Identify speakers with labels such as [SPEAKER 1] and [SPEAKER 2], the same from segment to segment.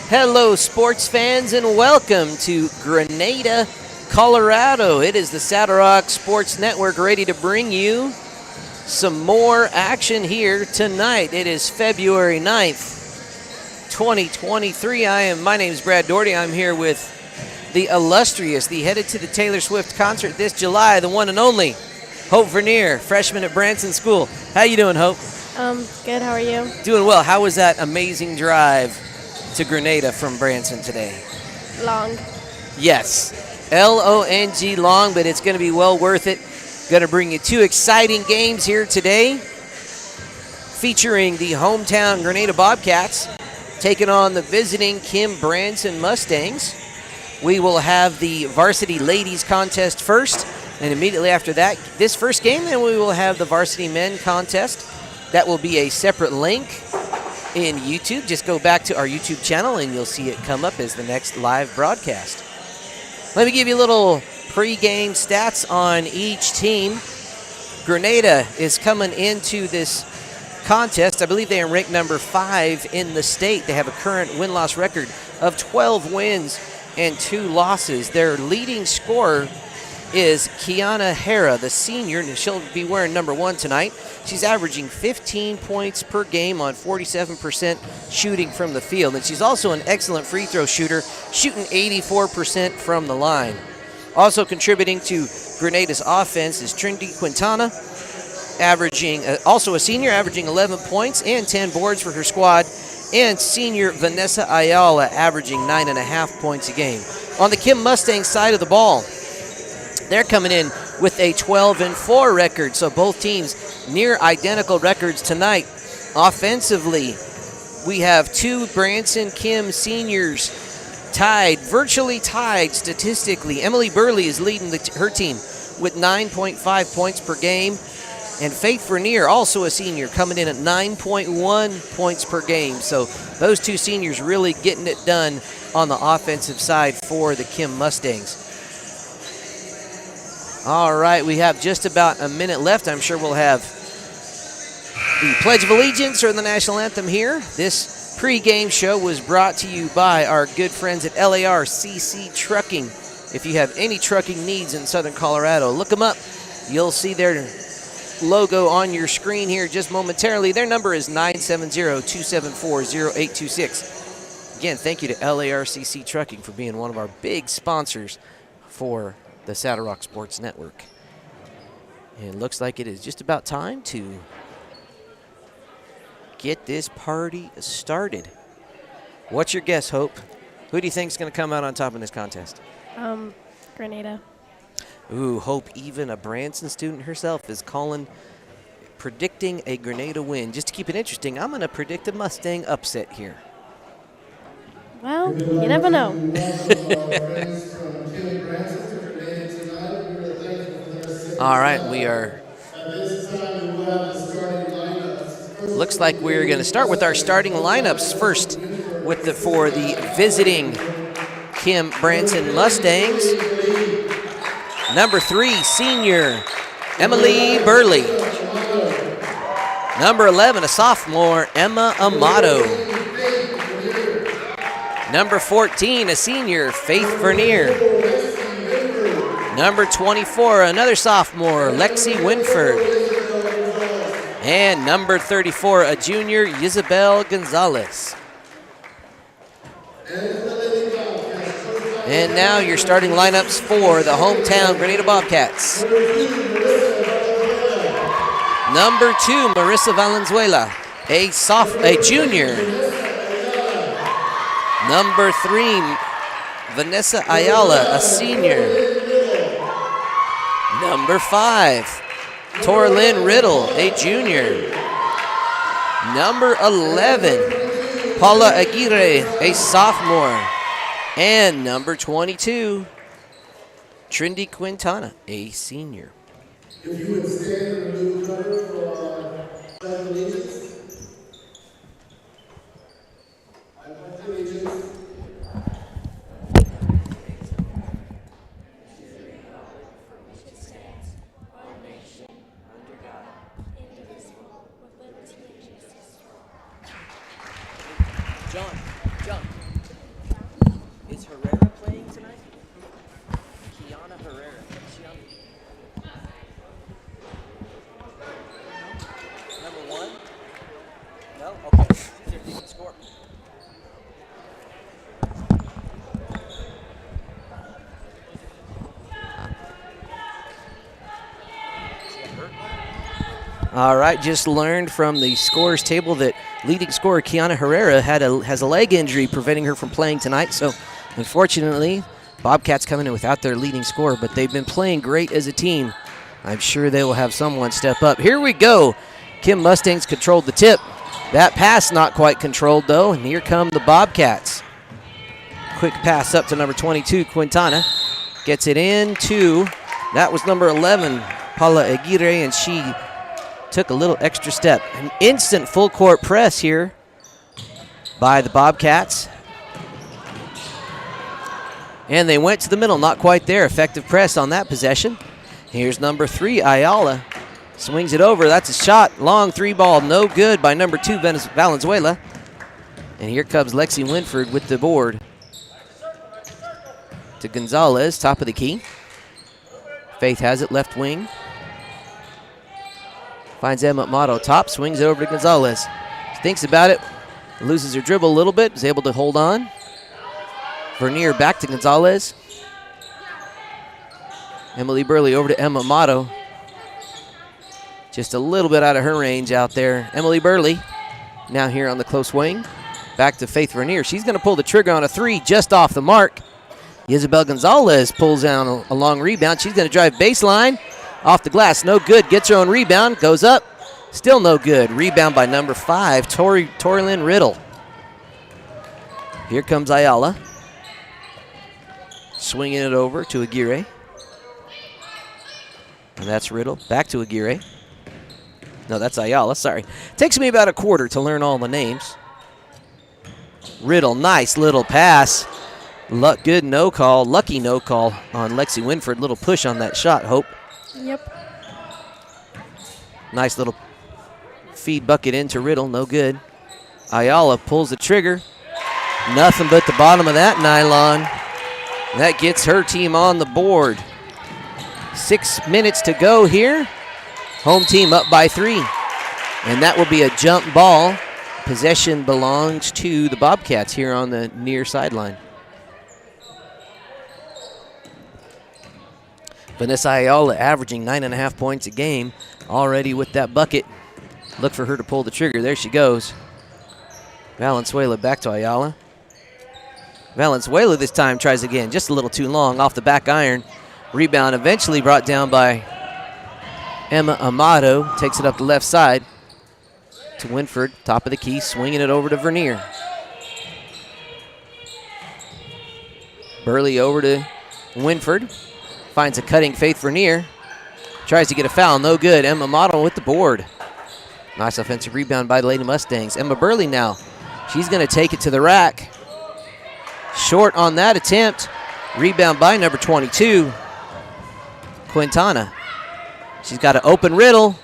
[SPEAKER 1] Hello, sports fans, and welcome to Grenada, Colorado. It is the Saddle Rock Sports Network ready to bring you some more action here tonight. It is February 9th, 2023. My name is Brad Doherty. I'm here with the illustrious, the headed to the Taylor Swift concert this July, the one and only Hope Vernier, freshman at Branson School. How you doing, Hope?
[SPEAKER 2] Good. How are you?
[SPEAKER 1] Doing well. How was that amazing drive to Grenada from Branson today?
[SPEAKER 2] Long.
[SPEAKER 1] Yes, L-O-N-G, long, but it's going to be well worth it. Going to bring you two exciting games here today, featuring the hometown Grenada Bobcats taking on the visiting Kim Branson Mustangs. We will have the Varsity Ladies contest first, and immediately after that, this first game, then we will have the Varsity Men contest. That will be a separate link in YouTube. Just go back to our YouTube channel and you'll see it come up as the next live broadcast. Let me give you a little pre-game stats on each team. Grenada is coming into this contest. I believe they are ranked number 5 in the state. They have a current win-loss record of 12 wins and 2 losses. Their leading scorer is Kiana Hara, the senior, and she'll be wearing number 1 tonight. She's averaging 15 points per game on 47% shooting from the field, and she's also an excellent free throw shooter, shooting 84% from the line. Also contributing to Grenada's offense is Trinity Quintana, also a senior, averaging 11 points and 10 boards for her squad, and senior Vanessa Ayala averaging 9.5 points a game. On the Kim Mustang side of the ball, they're coming in with a 12-4 record, so both teams near identical records tonight. Offensively, we have 2 Branson Kim seniors virtually tied statistically. Emily Burley is leading her team with 9.5 points per game, and Faith Vernier, also a senior, coming in at 9.1 points per game. So those 2 seniors really getting it done on the offensive side for the Kim Mustangs. All right, we have just about a minute left. I'm sure we'll have the Pledge of Allegiance or the National Anthem here. This pregame show was brought to you by our good friends at LARCC Trucking. If you have any trucking needs in southern Colorado, look them up. You'll see their logo on your screen here just momentarily. Their number is 970-274-0826. Again, thank you to LARCC Trucking for being one of our big sponsors for the Saddle Rock Sports Network. And it looks like it is just about time to get this party started. What's your guess, Hope? Who do you think is going to come out on top in this contest?
[SPEAKER 2] Grenada.
[SPEAKER 1] Ooh, Hope, even a Branson student herself, is predicting a Grenada win. Just to keep it interesting, I'm going to predict a Mustang upset here.
[SPEAKER 2] Well, you never know.
[SPEAKER 1] All right, we are. Looks like we're going to start with our starting lineups first for the visiting Kim Branson Mustangs. Number 3, senior Emily Burley. Number 11, a sophomore, Emma Amato. Number 14, a senior, Faith Vernier. Number 24, another sophomore, Lexi Winford. And number 34, a junior, Isabel Gonzalez. And now your starting lineups for the hometown Grenada Bobcats. Number 2, Marissa Valenzuela, a junior. Number 3, Vanessa Ayala, a senior. Number 5, Torlyn Riddle, a junior. Number 11, Paula Aguirre, a sophomore. And number 22, Trinity Quintana, a senior.
[SPEAKER 3] If you would stand and remove the cover for our Pledge of Allegiance. I pledge allegiance.
[SPEAKER 1] John. No? Okay. She's their leading scorer. All right, just learned from the scorers table that leading scorer Kiana Herrera has a leg injury preventing her from playing tonight. So, unfortunately, Bobcats coming in without their leading scorer, but they've been playing great as a team. I'm sure they will have someone step up. Here we go. Kim Mustangs controlled the tip. That pass not quite controlled, though, and here come the Bobcats. Quick pass up to number 22, Quintana. Gets it in to, that was number 11, Paula Aguirre, and she took a little extra step. An instant full court press here by the Bobcats. And they went to the middle, not quite there. Effective press on that possession. Here's number 3, Ayala. Swings it over, that's a shot. Long 3 ball, no good by number 2, Valenzuela. And here comes Lexi Winford with the board. To Gonzalez, top of the key. Faith has it, left wing. Finds Emma Motto top, swings it over to Gonzalez. Thinks about it, loses her dribble a little bit, is able to hold on. Vernier back to Gonzalez. Emily Burley over to Emma Motto. Just a little bit out of her range out there. Emily Burley now here on the close wing. Back to Faith Vernier. She's going to pull the trigger on a 3 just off the mark. Isabel Gonzalez pulls down a long rebound. She's going to drive baseline. Off the glass, no good. Gets her own rebound, goes up. Still no good. Rebound by number 5, Torilyn Riddle. Here comes Ayala. Swinging it over to Aguirre. And that's Riddle. Back to Aguirre. No, that's Ayala, sorry. Takes me about a quarter to learn all the names. Riddle, nice little pass. Good no call, lucky no call on Lexi Winford. Little push on that shot, Hope.
[SPEAKER 2] Yep.
[SPEAKER 1] Nice little feed bucket into Riddle, no good. Ayala pulls the trigger. Nothing but the bottom of that nylon. That gets her team on the board. 6 minutes to go here. Home team up by 3. And that will be a jump ball. Possession belongs to the Bobcats here on the near sideline. Vanessa Ayala averaging 9.5 points a game already with that bucket. Look for her to pull the trigger. There she goes. Valenzuela back to Ayala. Valenzuela this time tries again. Just a little too long off the back iron. Rebound eventually brought down by Emma Amato. Takes it up the left side to Winford. Top of the key, swinging it over to Vernier. Burley over to Winford. Finds a cutting Faith Vernier. Tries to get a foul, no good. Emma Amato with the board. Nice offensive rebound by the Lady Mustangs. Emma Burley now. She's going to take it to the rack. Short on that attempt. Rebound by number 22, Quintana. She's got an open Riddle.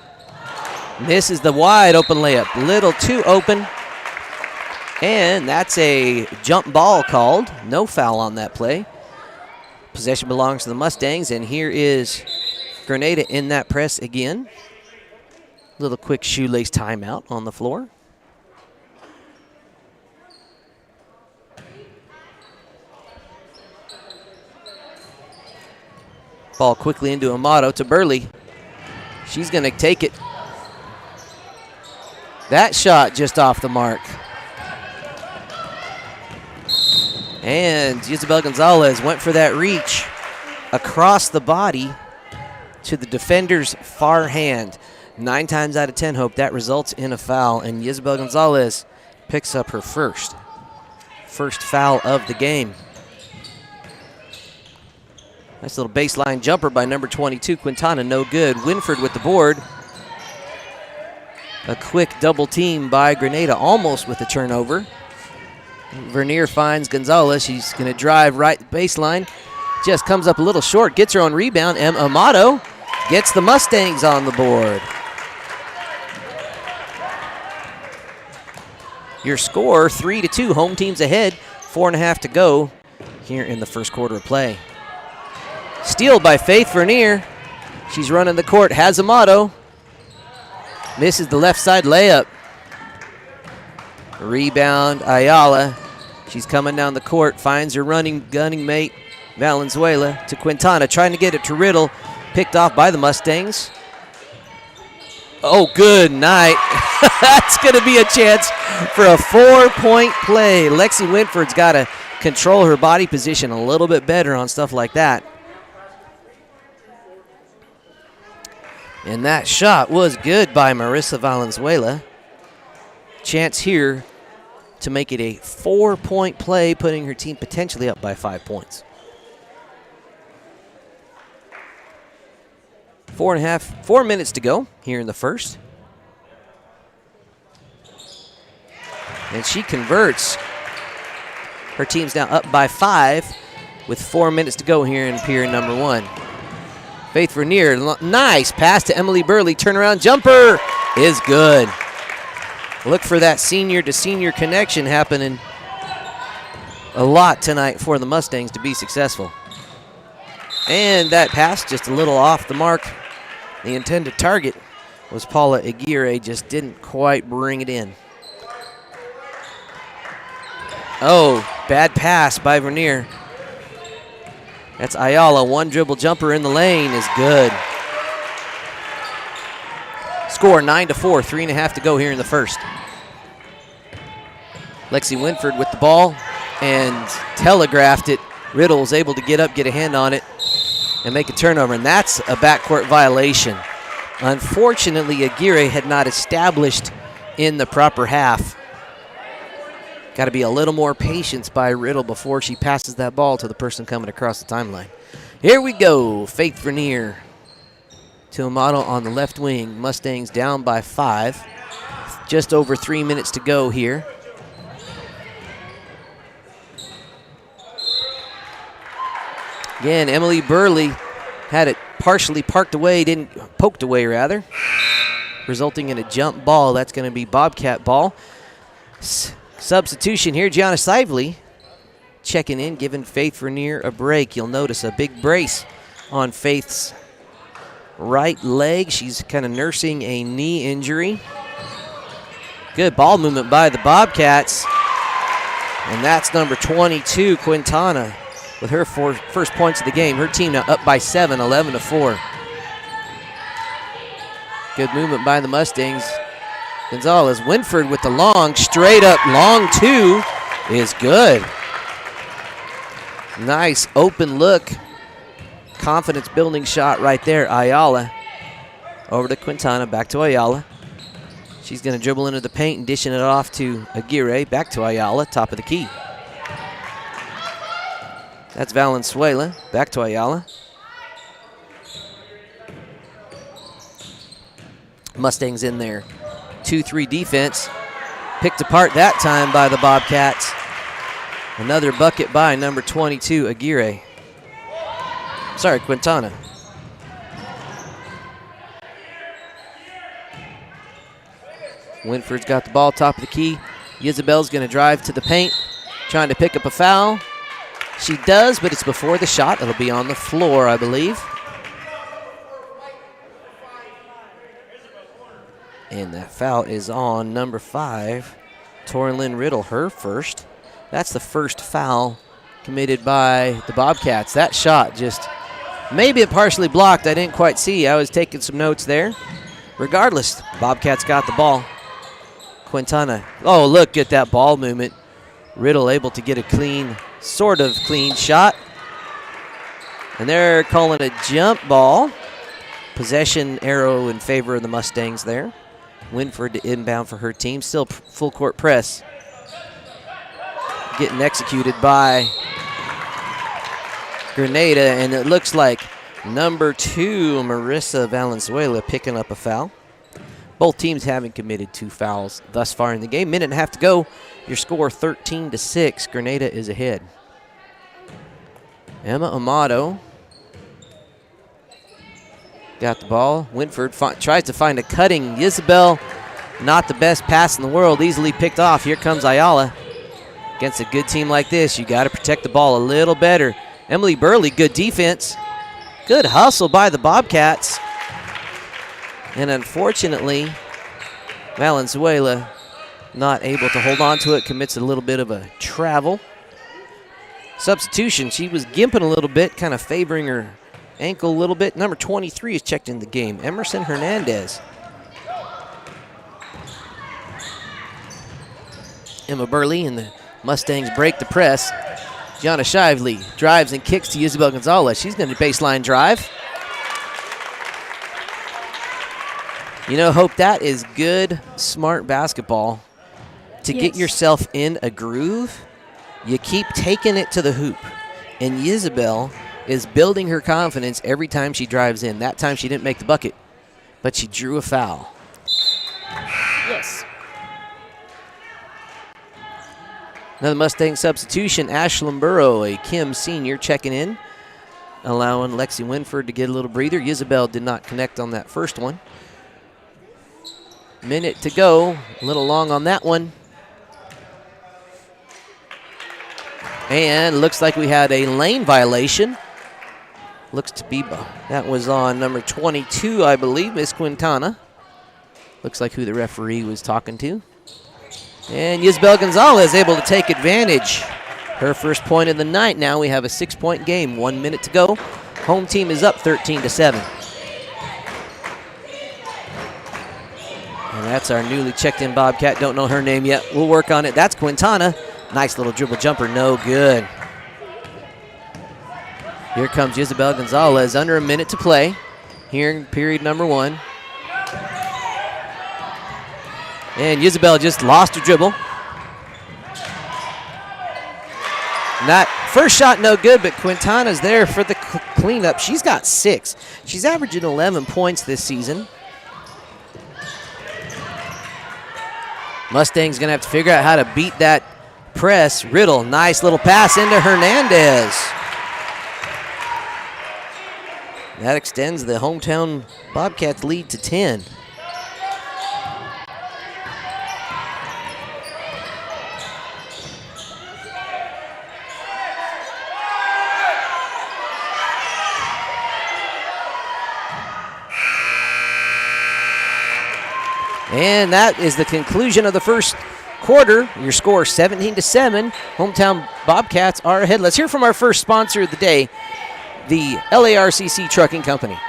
[SPEAKER 1] Misses the wide open layup. Little too open. And that's a jump ball called. No foul on that play. Possession belongs to the Mustangs, and here is Grenada in that press again. Little quick shoelace timeout on the floor. Ball quickly into Amato to Burley. She's going to take it. That shot just off the mark. And Isabel Gonzalez went for that reach across the body to the defender's far hand. 9 times out of 10, Hope, that results in a foul. And Isabel Gonzalez picks up her first foul of the game. Nice little baseline jumper by number 22, Quintana, no good. Winford with the board. A quick double team by Grenada, almost with the turnover. Vernier finds Gonzalez. She's going to drive right baseline. Just comes up a little short, gets her own rebound. Amato gets the Mustangs on the board. Your score, 3-2. Home team's ahead. 4.5 to go here in the first quarter of play. Steal by Faith Vernier. She's running the court, has Amato. Misses the left side layup. Rebound, Ayala. She's coming down the court, finds her gunning mate, Valenzuela, to Quintana, trying to get it to Riddle. Picked off by the Mustangs. Oh, good night. That's going to be a chance for a 4-point play. Lexi Winford's got to control her body position a little bit better on stuff like that. And that shot was good by Marissa Valenzuela. Chance here to make it a 4-point play, putting her team potentially up by 5 points. 4 minutes to go here in the first. And she converts. Her team's now up by 5 with 4 minutes to go here in period number 1. Faith Vernier, nice pass to Emily Burley. Turnaround jumper is good. Look for that senior to senior connection happening a lot tonight for the Mustangs to be successful. And that pass just a little off the mark. The intended target was Paula Aguirre, just didn't quite bring it in. Oh, bad pass by Vernier. That's Ayala. One dribble jumper in the lane is good. Score 9-4, 3.5 to go here in the first. Lexi Winford with the ball and telegraphed it. Riddle was able to get up, get a hand on it, and make a turnover, and that's a backcourt violation. Unfortunately, Aguirre had not established in the proper half. Got to be a little more patience by Riddle before she passes that ball to the person coming across the timeline. Here we go. Faith Vernier to Amato on the left wing. Mustangs down by 5. Just over 3 minutes to go here. Again, Emily Burley had it partially poked away, resulting in a jump ball. That's going to be Bobcat ball. Substitution here, Gianna Sively checking in, giving Faith Vernier a break. You'll notice a big brace on Faith's right leg. She's kind of nursing a knee injury. Good ball movement by the Bobcats. And that's number 22, Quintana, with her first points of the game. Her team now up by 7, 11-4. Good movement by the Mustangs. Gonzalez, Winford with the long, straight up long 2 is good. Nice open look. Confidence building shot right there. Ayala over to Quintana, back to Ayala. She's going to dribble into the paint and dishing it off to Aguirre. Back to Ayala, top of the key. That's Valenzuela, back to Ayala. Mustangs in there. 2-3 defense. Picked apart that time by the Bobcats. Another bucket by number 22, Aguirre. Sorry, Quintana. Winford's got the ball, top of the key. Isabel's going to drive to the paint, trying to pick up a foul. She does, but it's before the shot. It'll be on the floor, I believe. And that foul is on number 5, Torlin Riddle, her first. That's the first foul committed by the Bobcats. That shot just, maybe it partially blocked. I didn't quite see. I was taking some notes there. Regardless, Bobcats got the ball. Quintana, oh, look at that ball movement. Riddle able to get a clean, sort of clean shot. And they're calling a jump ball. Possession arrow in favor of the Mustangs there. Winford to inbound for her team. Still full court press. Getting executed by Grenada, and it looks like number 2, Marissa Valenzuela, picking up a foul. Both teams having committed 2 fouls thus far in the game. Minute and a half to go. Your score 13-6. Grenada is ahead. Emma Amato got the ball. Winford tries to find a cutting. Isabel, not the best pass in the world, easily picked off. Here comes Ayala. Against a good team like this, you got to protect the ball a little better. Emily Burley, good defense. Good hustle by the Bobcats. And unfortunately, Valenzuela not able to hold on to it, commits a little bit of a travel. Substitution, she was gimping a little bit, kind of favoring her ankle a little bit. Number 23 is checked in the game, Emerson Hernandez. Emma Burley and the Mustangs break the press. Gianna Shively drives and kicks to Isabel Gonzalez. She's going to baseline drive. You know, Hope, that is good, smart basketball. To get yourself in a groove, you keep taking it to the hoop. And Isabel is building her confidence every time she drives in. That time she didn't make the bucket, but she drew a foul.
[SPEAKER 2] Yes.
[SPEAKER 1] Another Mustang substitution, Ashlyn Burrow, a Kim senior, checking in, allowing Lexi Winford to get a little breather. Isabel did not connect on that first one. Minute to go, a little long on that one. And looks like we had a lane violation. Looks to be, that was on number 22, I believe, Miss Quintana. Looks like who the referee was talking to. And Isabel Gonzalez able to take advantage. Her first point of the night. Now we have a 6-point game. 1 minute to go. Home team is up 13-7. And that's our newly checked in Bobcat. Don't know her name yet. We'll work on it. That's Quintana. Nice little dribble jumper. No good. Here comes Isabel Gonzalez. Under a minute to play here in period number 1. And Isabel just lost her dribble. And that first shot no good, but Quintana's there for the cleanup. She's got 6. She's averaging 11 points this season. Mustang's going to have to figure out how to beat that press. Riddle, nice little pass into Hernandez. That extends the hometown Bobcats lead to 10. And that is the conclusion of the first quarter. Your score 17-7. Hometown Bobcats are ahead. Let's hear from our first sponsor of the day, the LARCC Trucking Company.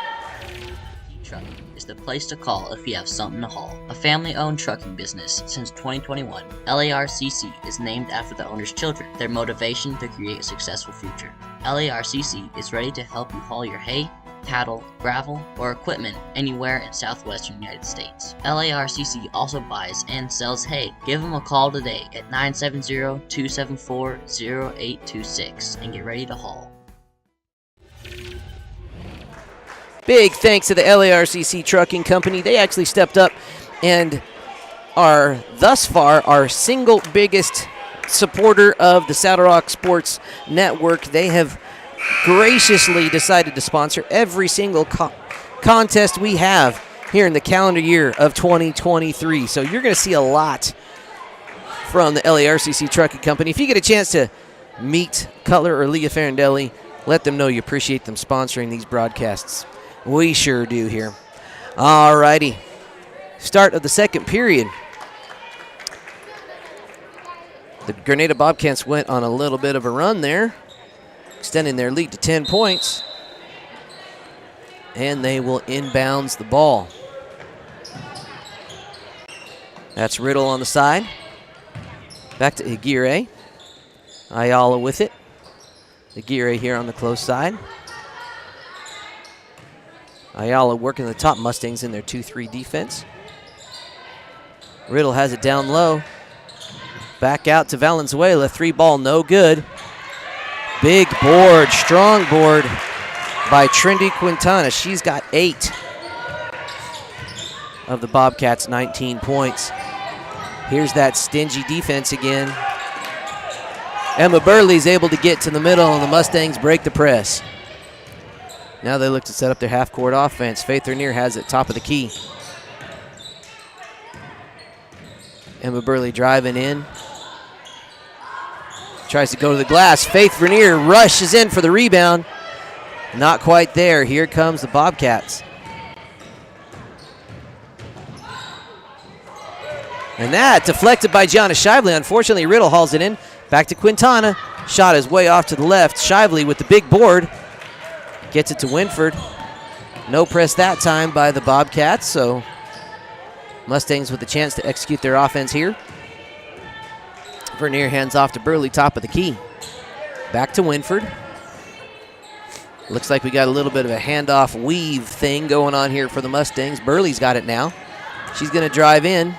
[SPEAKER 4] Trucking is the place to call if you have something to haul. A family-owned trucking business since 2021, LARCC is named after the owner's children, their motivation to create a successful future. LARCC is ready to help you haul your hay, cattle, gravel, or equipment anywhere in southwestern United States. LARCC also buys and sells hay. Give them a call today at 970-274-0826 and get ready to haul.
[SPEAKER 1] Big thanks to the LARCC Trucking Company. They actually stepped up and are thus far our single biggest supporter of the Saddle Rock Sports Network. They have graciously decided to sponsor every single contest we have here in the calendar year of 2023. So you're going to see a lot from the LARCC Trucking Company. If you get a chance to meet Cutler or Leah Farindelli, let them know you appreciate them sponsoring these broadcasts. We sure do here. All righty. Start of the second period. The Grenada Bobcats went on a little bit of a run there, extending their lead to 10 points. And they will inbounds the ball. That's Riddle on the side. Back to Aguirre. Ayala with it. Aguirre here on the close side. Ayala working the top Mustangs in their 2-3 defense. Riddle has it down low. Back out to Valenzuela. 3-ball, no good. Big board, strong board by Trendy Quintana. She's got 8 of the Bobcats' 19 points. Here's that stingy defense again. Emma Burley's able to get to the middle, and the Mustangs break the press. Now they look to set up their half-court offense. Faith Rainier has it top of the key. Emma Burley driving in. Tries to go to the glass. Faith Rainier rushes in for the rebound. Not quite there. Here comes the Bobcats. And that deflected by Gianna Shively. Unfortunately, Riddle hauls it in. Back to Quintana. Shot is way off to the left. Shively with the big board. Gets it to Winford. No press that time by the Bobcats, so Mustangs with a chance to execute their offense here. Vernier hands off to Burley, top of the key. Back to Winford. Looks like we got a little bit of a handoff weave thing going on here for the Mustangs. Burley's got it now. She's going to drive in.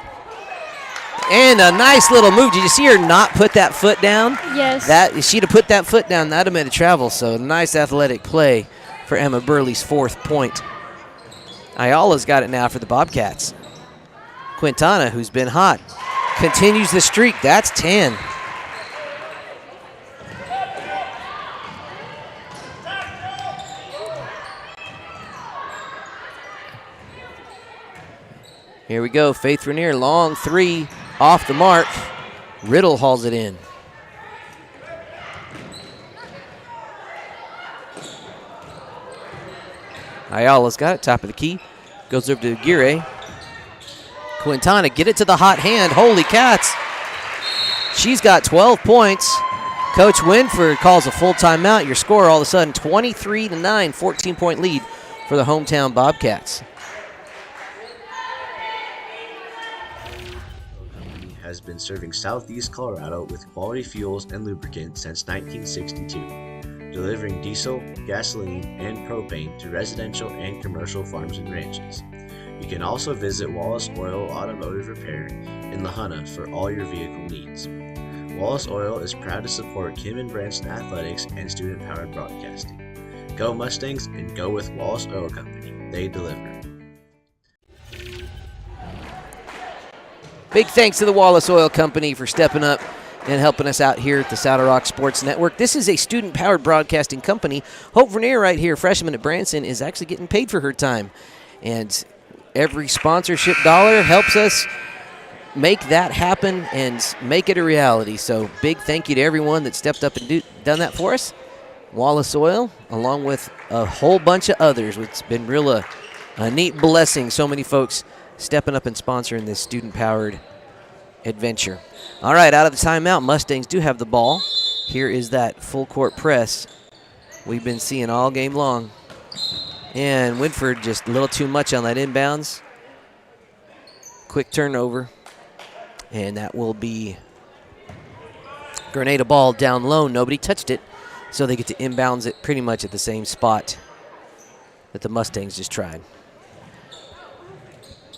[SPEAKER 1] And a nice little move. Did you see her not put that foot down?
[SPEAKER 2] Yes.
[SPEAKER 1] If she'd have put that foot down, that would have made a travel. So nice athletic play for Emma Burley's 4th point. Ayala's got it now for the Bobcats. Quintana, who's been hot, continues the streak. That's 10. Here we go. Faith Rainier, long 3 off the mark. Riddle hauls it in. Ayala's got it, top of the key. Goes over to Aguirre. Quintana, get it to the hot hand. Holy cats. She's got 12 points. Coach Winford calls a full timeout. Your score all of a sudden 23-9, 14-point lead for the hometown Bobcats.
[SPEAKER 5] Has been serving Southeast Colorado with quality fuels and lubricants since 1962, delivering diesel, gasoline, and propane to residential and commercial farms and ranches. You can also visit Wallace Oil Automotive Repair in La Junta for all your vehicle needs. Wallace Oil is proud to support Kim and Branson athletics and student-powered broadcasting. Go Mustangs and go with Wallace Oil Company. They deliver.
[SPEAKER 1] Big thanks to the Wallace Oil Company for stepping up and helping us out here at the Saddle Rock Sports Network. This is a student-powered broadcasting company. Hope Vernier right here, freshman at Branson, is actually getting paid for her time. And every sponsorship dollar helps us make that happen and make it a reality. So big thank you to everyone that stepped up and done that for us. Wallace Oil, along with a whole bunch of others. It's been a neat blessing. So many folks stepping up and sponsoring this student-powered adventure. All right, out of the timeout, Mustangs do have the ball. Here is that full-court press we've been seeing all game long. And Winford just a little too much on that inbounds. Quick turnover. And that will be Grenada ball down low. Nobody touched it, so they get to inbounds it pretty much at the same spot that the Mustangs just tried.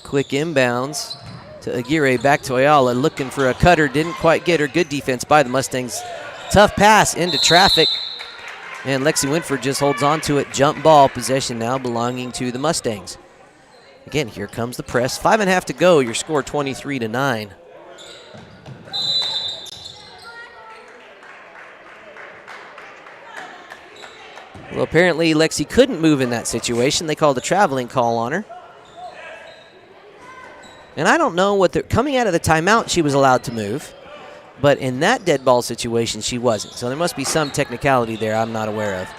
[SPEAKER 1] Quick inbounds to Aguirre, back to Ayala, looking for a cutter, didn't quite get her. Good defense by the Mustangs. Tough pass into traffic, and Lexi Winford just holds on to it. Jump ball, possession now belonging to the Mustangs. Again, here comes the press. 5.5 to go, your score 23-9. Well, apparently Lexi couldn't move in that situation. They called a traveling call on her. And I don't know what they're coming out of the timeout, she was allowed to move. But in that dead ball situation, she wasn't. So there must be some technicality there I'm not aware of.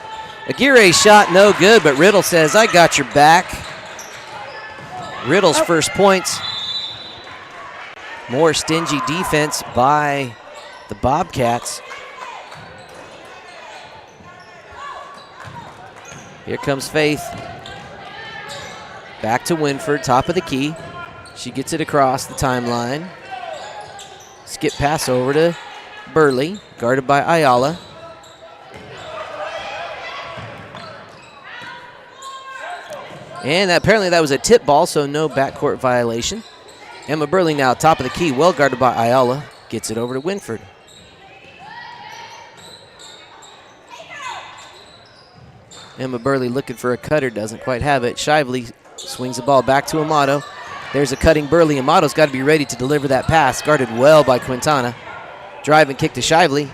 [SPEAKER 1] Aguirre's shot, no good, but Riddle says, I got your back. Riddle's first points. More stingy defense by the Bobcats. Here comes Faith. Back to Winford, top of the key. She gets it across the timeline. Skip pass over to Burley, guarded by Ayala. And apparently that was a tip ball, so no backcourt violation. Emma Burley now top of the key, well guarded by Ayala. Gets it over to Winford. Emma Burley looking for a cutter, doesn't quite have it. Shively swings the ball back to Amato. There's a cutting Burley. Amato's got to be ready to deliver that pass. Guarded well by Quintana. Drive and kick to Shively.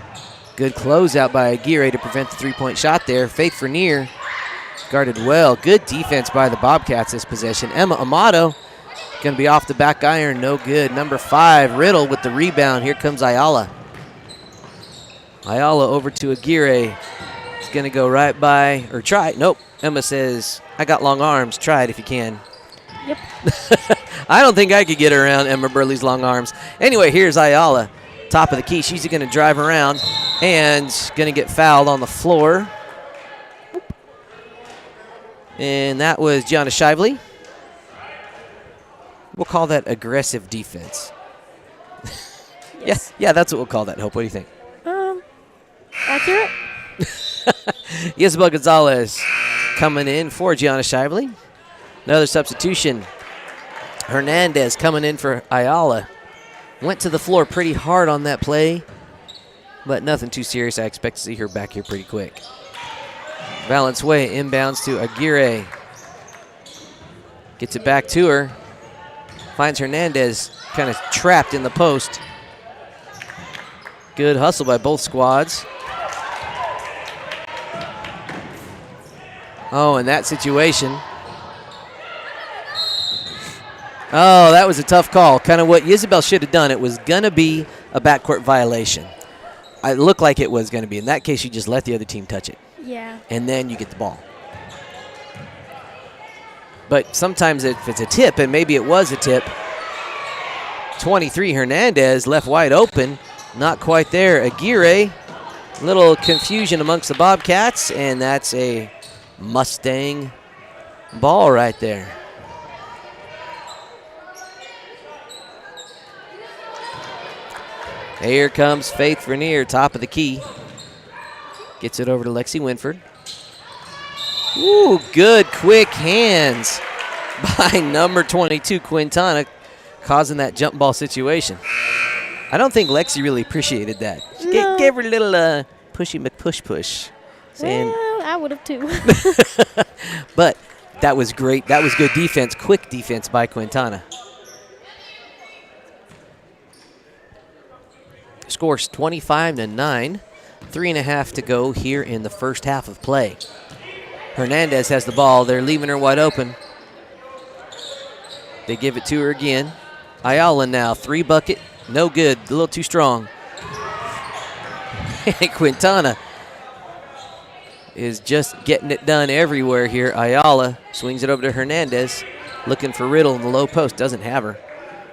[SPEAKER 1] Good closeout by Aguirre to prevent the three-point shot there. Faith Vernier guarded well. Good defense by the Bobcats this possession. Emma Amato going to be off the back iron. No good. Number 5, Riddle with the rebound. Here comes Ayala. Ayala over to Aguirre. He's going to go right by, or try. Nope. Emma says, I got long arms. Try it if you can.
[SPEAKER 2] Yep.
[SPEAKER 1] I don't think I could get around Emma Burley's long arms. Anyway, here's Ayala, top of the key. She's going to drive around and going to get fouled on the floor. And that was Gianna Shively. We'll call that aggressive defense.
[SPEAKER 2] Yes.
[SPEAKER 1] Yeah, that's what we'll call that. Hope, what do you think?
[SPEAKER 2] Accurate?
[SPEAKER 1] Isabel Gonzalez coming in for Gianna Shively. Another substitution. Hernandez coming in for Ayala. Went to the floor pretty hard on that play, but nothing too serious. I expect to see her back here pretty quick. Valenzuela inbounds to Aguirre. Gets it back to her. Finds Hernandez kind of trapped in the post. Good hustle by both squads. Oh, in that situation. Oh, that was a tough call. Kind of what Isabel should have done. It was going to be a backcourt violation. It looked like it was going to be. In that case, you just let the other team touch it.
[SPEAKER 2] Yeah.
[SPEAKER 1] And then you get the ball. But sometimes if it's a tip, and maybe it was a tip, 23 Hernandez left wide open. Not quite there. Aguirre, little confusion amongst the Bobcats, and that's a Mustang ball right there. Here comes Faith Vernier, top of the key. Gets it over to Lexi Winford. Ooh, good quick hands by number 22, Quintana, causing that jump ball situation. I don't think Lexi really appreciated that. She
[SPEAKER 2] No.
[SPEAKER 1] gave her a little pushy McPush, saying,
[SPEAKER 2] Well, I would have too.
[SPEAKER 1] but that was great. That was good defense, quick defense by Quintana. Scores 25-9. 3.5 to go here in the first half of play. Hernandez has the ball. They're leaving her wide open. They give it to her again. Ayala now, 3 bucket. No good. A little too strong. Quintana is just getting it done everywhere here. Ayala swings it over to Hernandez. Looking for Riddle in the low post. Doesn't have her.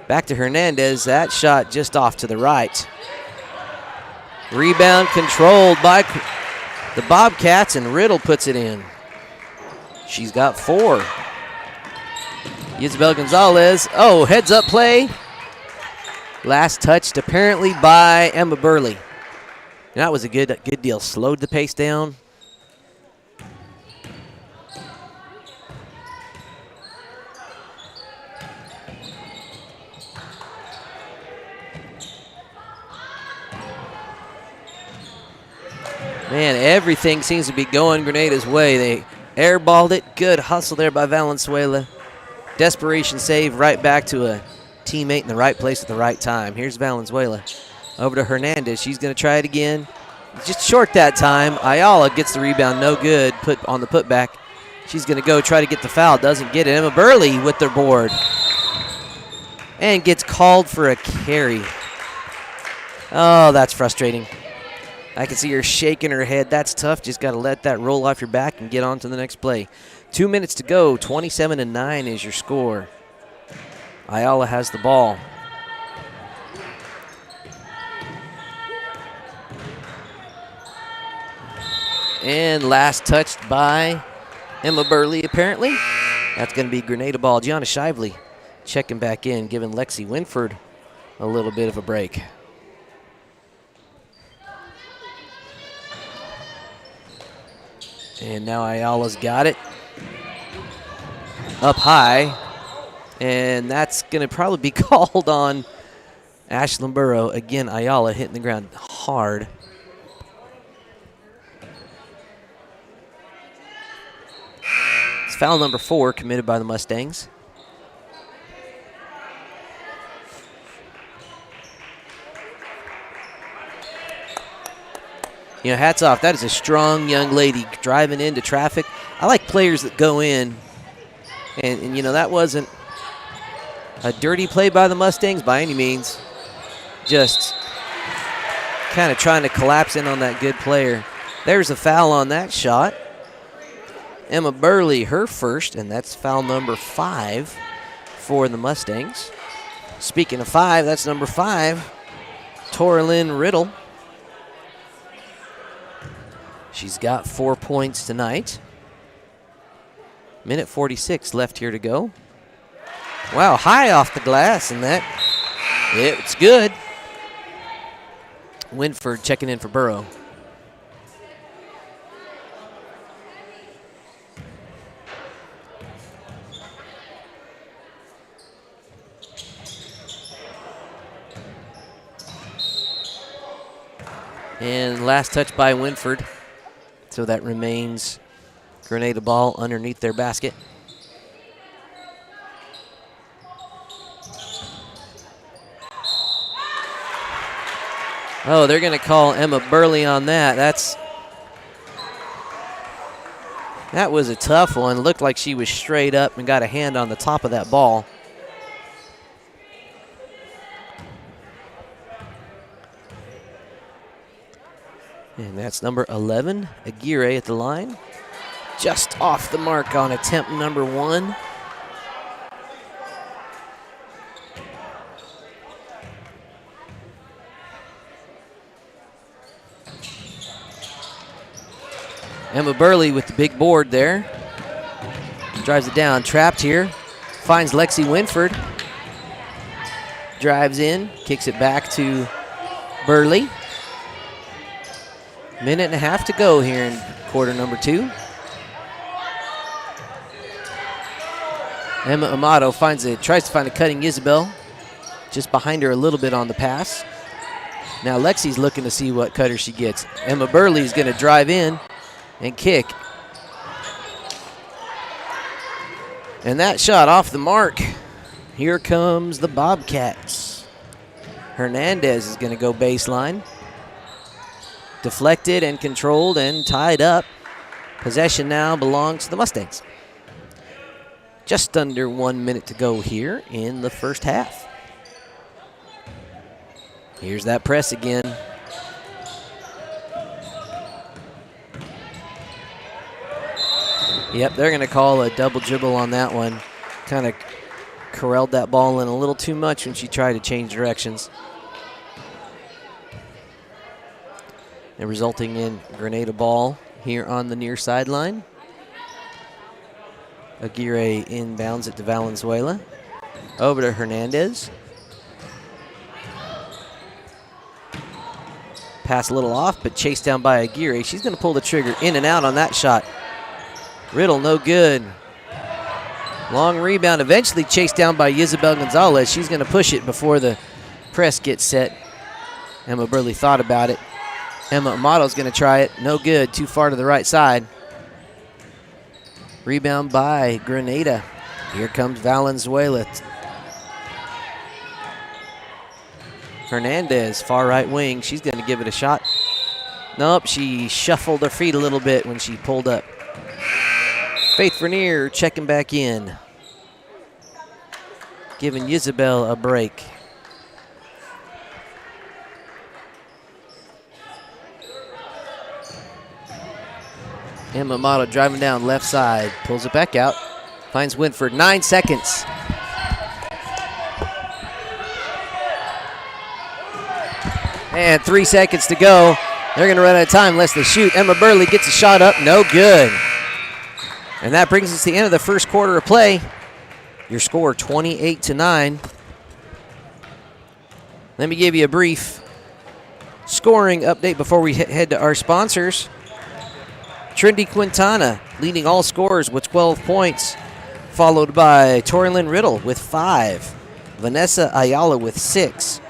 [SPEAKER 1] Back to Hernandez. That shot just off to the right. Rebound controlled by the Bobcats, and Riddle puts it in. She's got 4. Isabel Gonzalez. Oh, heads up play. Last touched apparently by Emma Burley. That was a good deal. Slowed the pace down. Man, everything seems to be going Grenada's way. They airballed it. Good hustle there by Valenzuela. Desperation save right back to a teammate in the right place at the right time. Here's Valenzuela. Over to Hernandez. She's going to try it again. Just short that time. Ayala gets the rebound. No good. Put on the putback. She's going to go try to get the foul. Doesn't get it. Emma Burley with their board. And gets called for a carry. Oh, that's frustrating. I can see her shaking her head. That's tough. Just got to let that roll off your back and get on to the next play. 2 minutes to go. 27-9 is your score. Ayala has the ball. And last touched by Emma Burley, apparently. That's going to be Grenada ball. Gianna Shively checking back in, giving Lexi Winford a little bit of a break. And now Ayala's got it. Up high. And that's going to probably be called on Ashlyn Burrow. Again, Ayala hitting the ground hard. It's foul number 4 committed by the Mustangs. You know, hats off. That is a strong young lady driving into traffic. I like players that go in. And you know, that wasn't a dirty play by the Mustangs by any means. Just kind of trying to collapse in on that good player. There's a foul on that shot. Emma Burley, her first, and that's foul number 5. for the Mustangs. Speaking of 5, that's number 5, Torlin Riddle. She's got 4 points tonight. Minute 46 left here to go. Wow, high off the glass, and that, it's good. Winford checking in for Burrow. And last touch by Winford. So that remains Grenada ball underneath their basket. Oh, they're going to call Emma Burley on that. That was a tough one. Looked like she was straight up and got a hand on the top of that ball. And that's number 11, Aguirre at the line. Just off the mark on attempt number 1. Emma Burley with the big board there. Drives it down, trapped here. Finds Lexi Winford. Drives in, kicks it back to Burley. Minute and a half to go here in quarter number 2. Emma Amato tries to find a cutting Isabel. Just behind her a little bit on the pass. Now Lexi's looking to see what cutter she gets. Emma Burley's going to drive in and kick. And that shot off the mark. Here comes the Bobcats. Hernandez is going to go baseline. Deflected and controlled and tied up. Possession now belongs to the Mustangs. Just under 1 minute to go here in the first half. Here's that press again. Yep, they're going to call a double dribble on that one. Kind of corralled that ball in a little too much when she tried to change directions. And resulting in Grenada ball here on the near sideline. Aguirre inbounds it to Valenzuela. Over to Hernandez. Pass a little off, but chased down by Aguirre. She's going to pull the trigger in and out on that shot. Riddle, no good. Long rebound, eventually chased down by Isabel Gonzalez. She's going to push it before the press gets set. Emma Burley thought about it. Emma Amato's going to try it. No good. Too far to the right side. Rebound by Grenada. Here comes Valenzuela. Hernandez, far right wing. She's going to give it a shot. Nope, she shuffled her feet a little bit when she pulled up. Faith Vernier checking back in. Giving Isabel a break. Emma Amato driving down left side. Pulls it back out. Finds Winford. 9 seconds. And 3 seconds to go. They're going to run out of time unless they shoot. Emma Burley gets a shot up. No good. And that brings us to the end of the first quarter of play. Your score 28-9. Let me give you a brief scoring update before we head to our sponsors. Trinity Quintana leading all scorers with 12 points, followed by Torlin Riddle with 5, Vanessa Ayala with 6,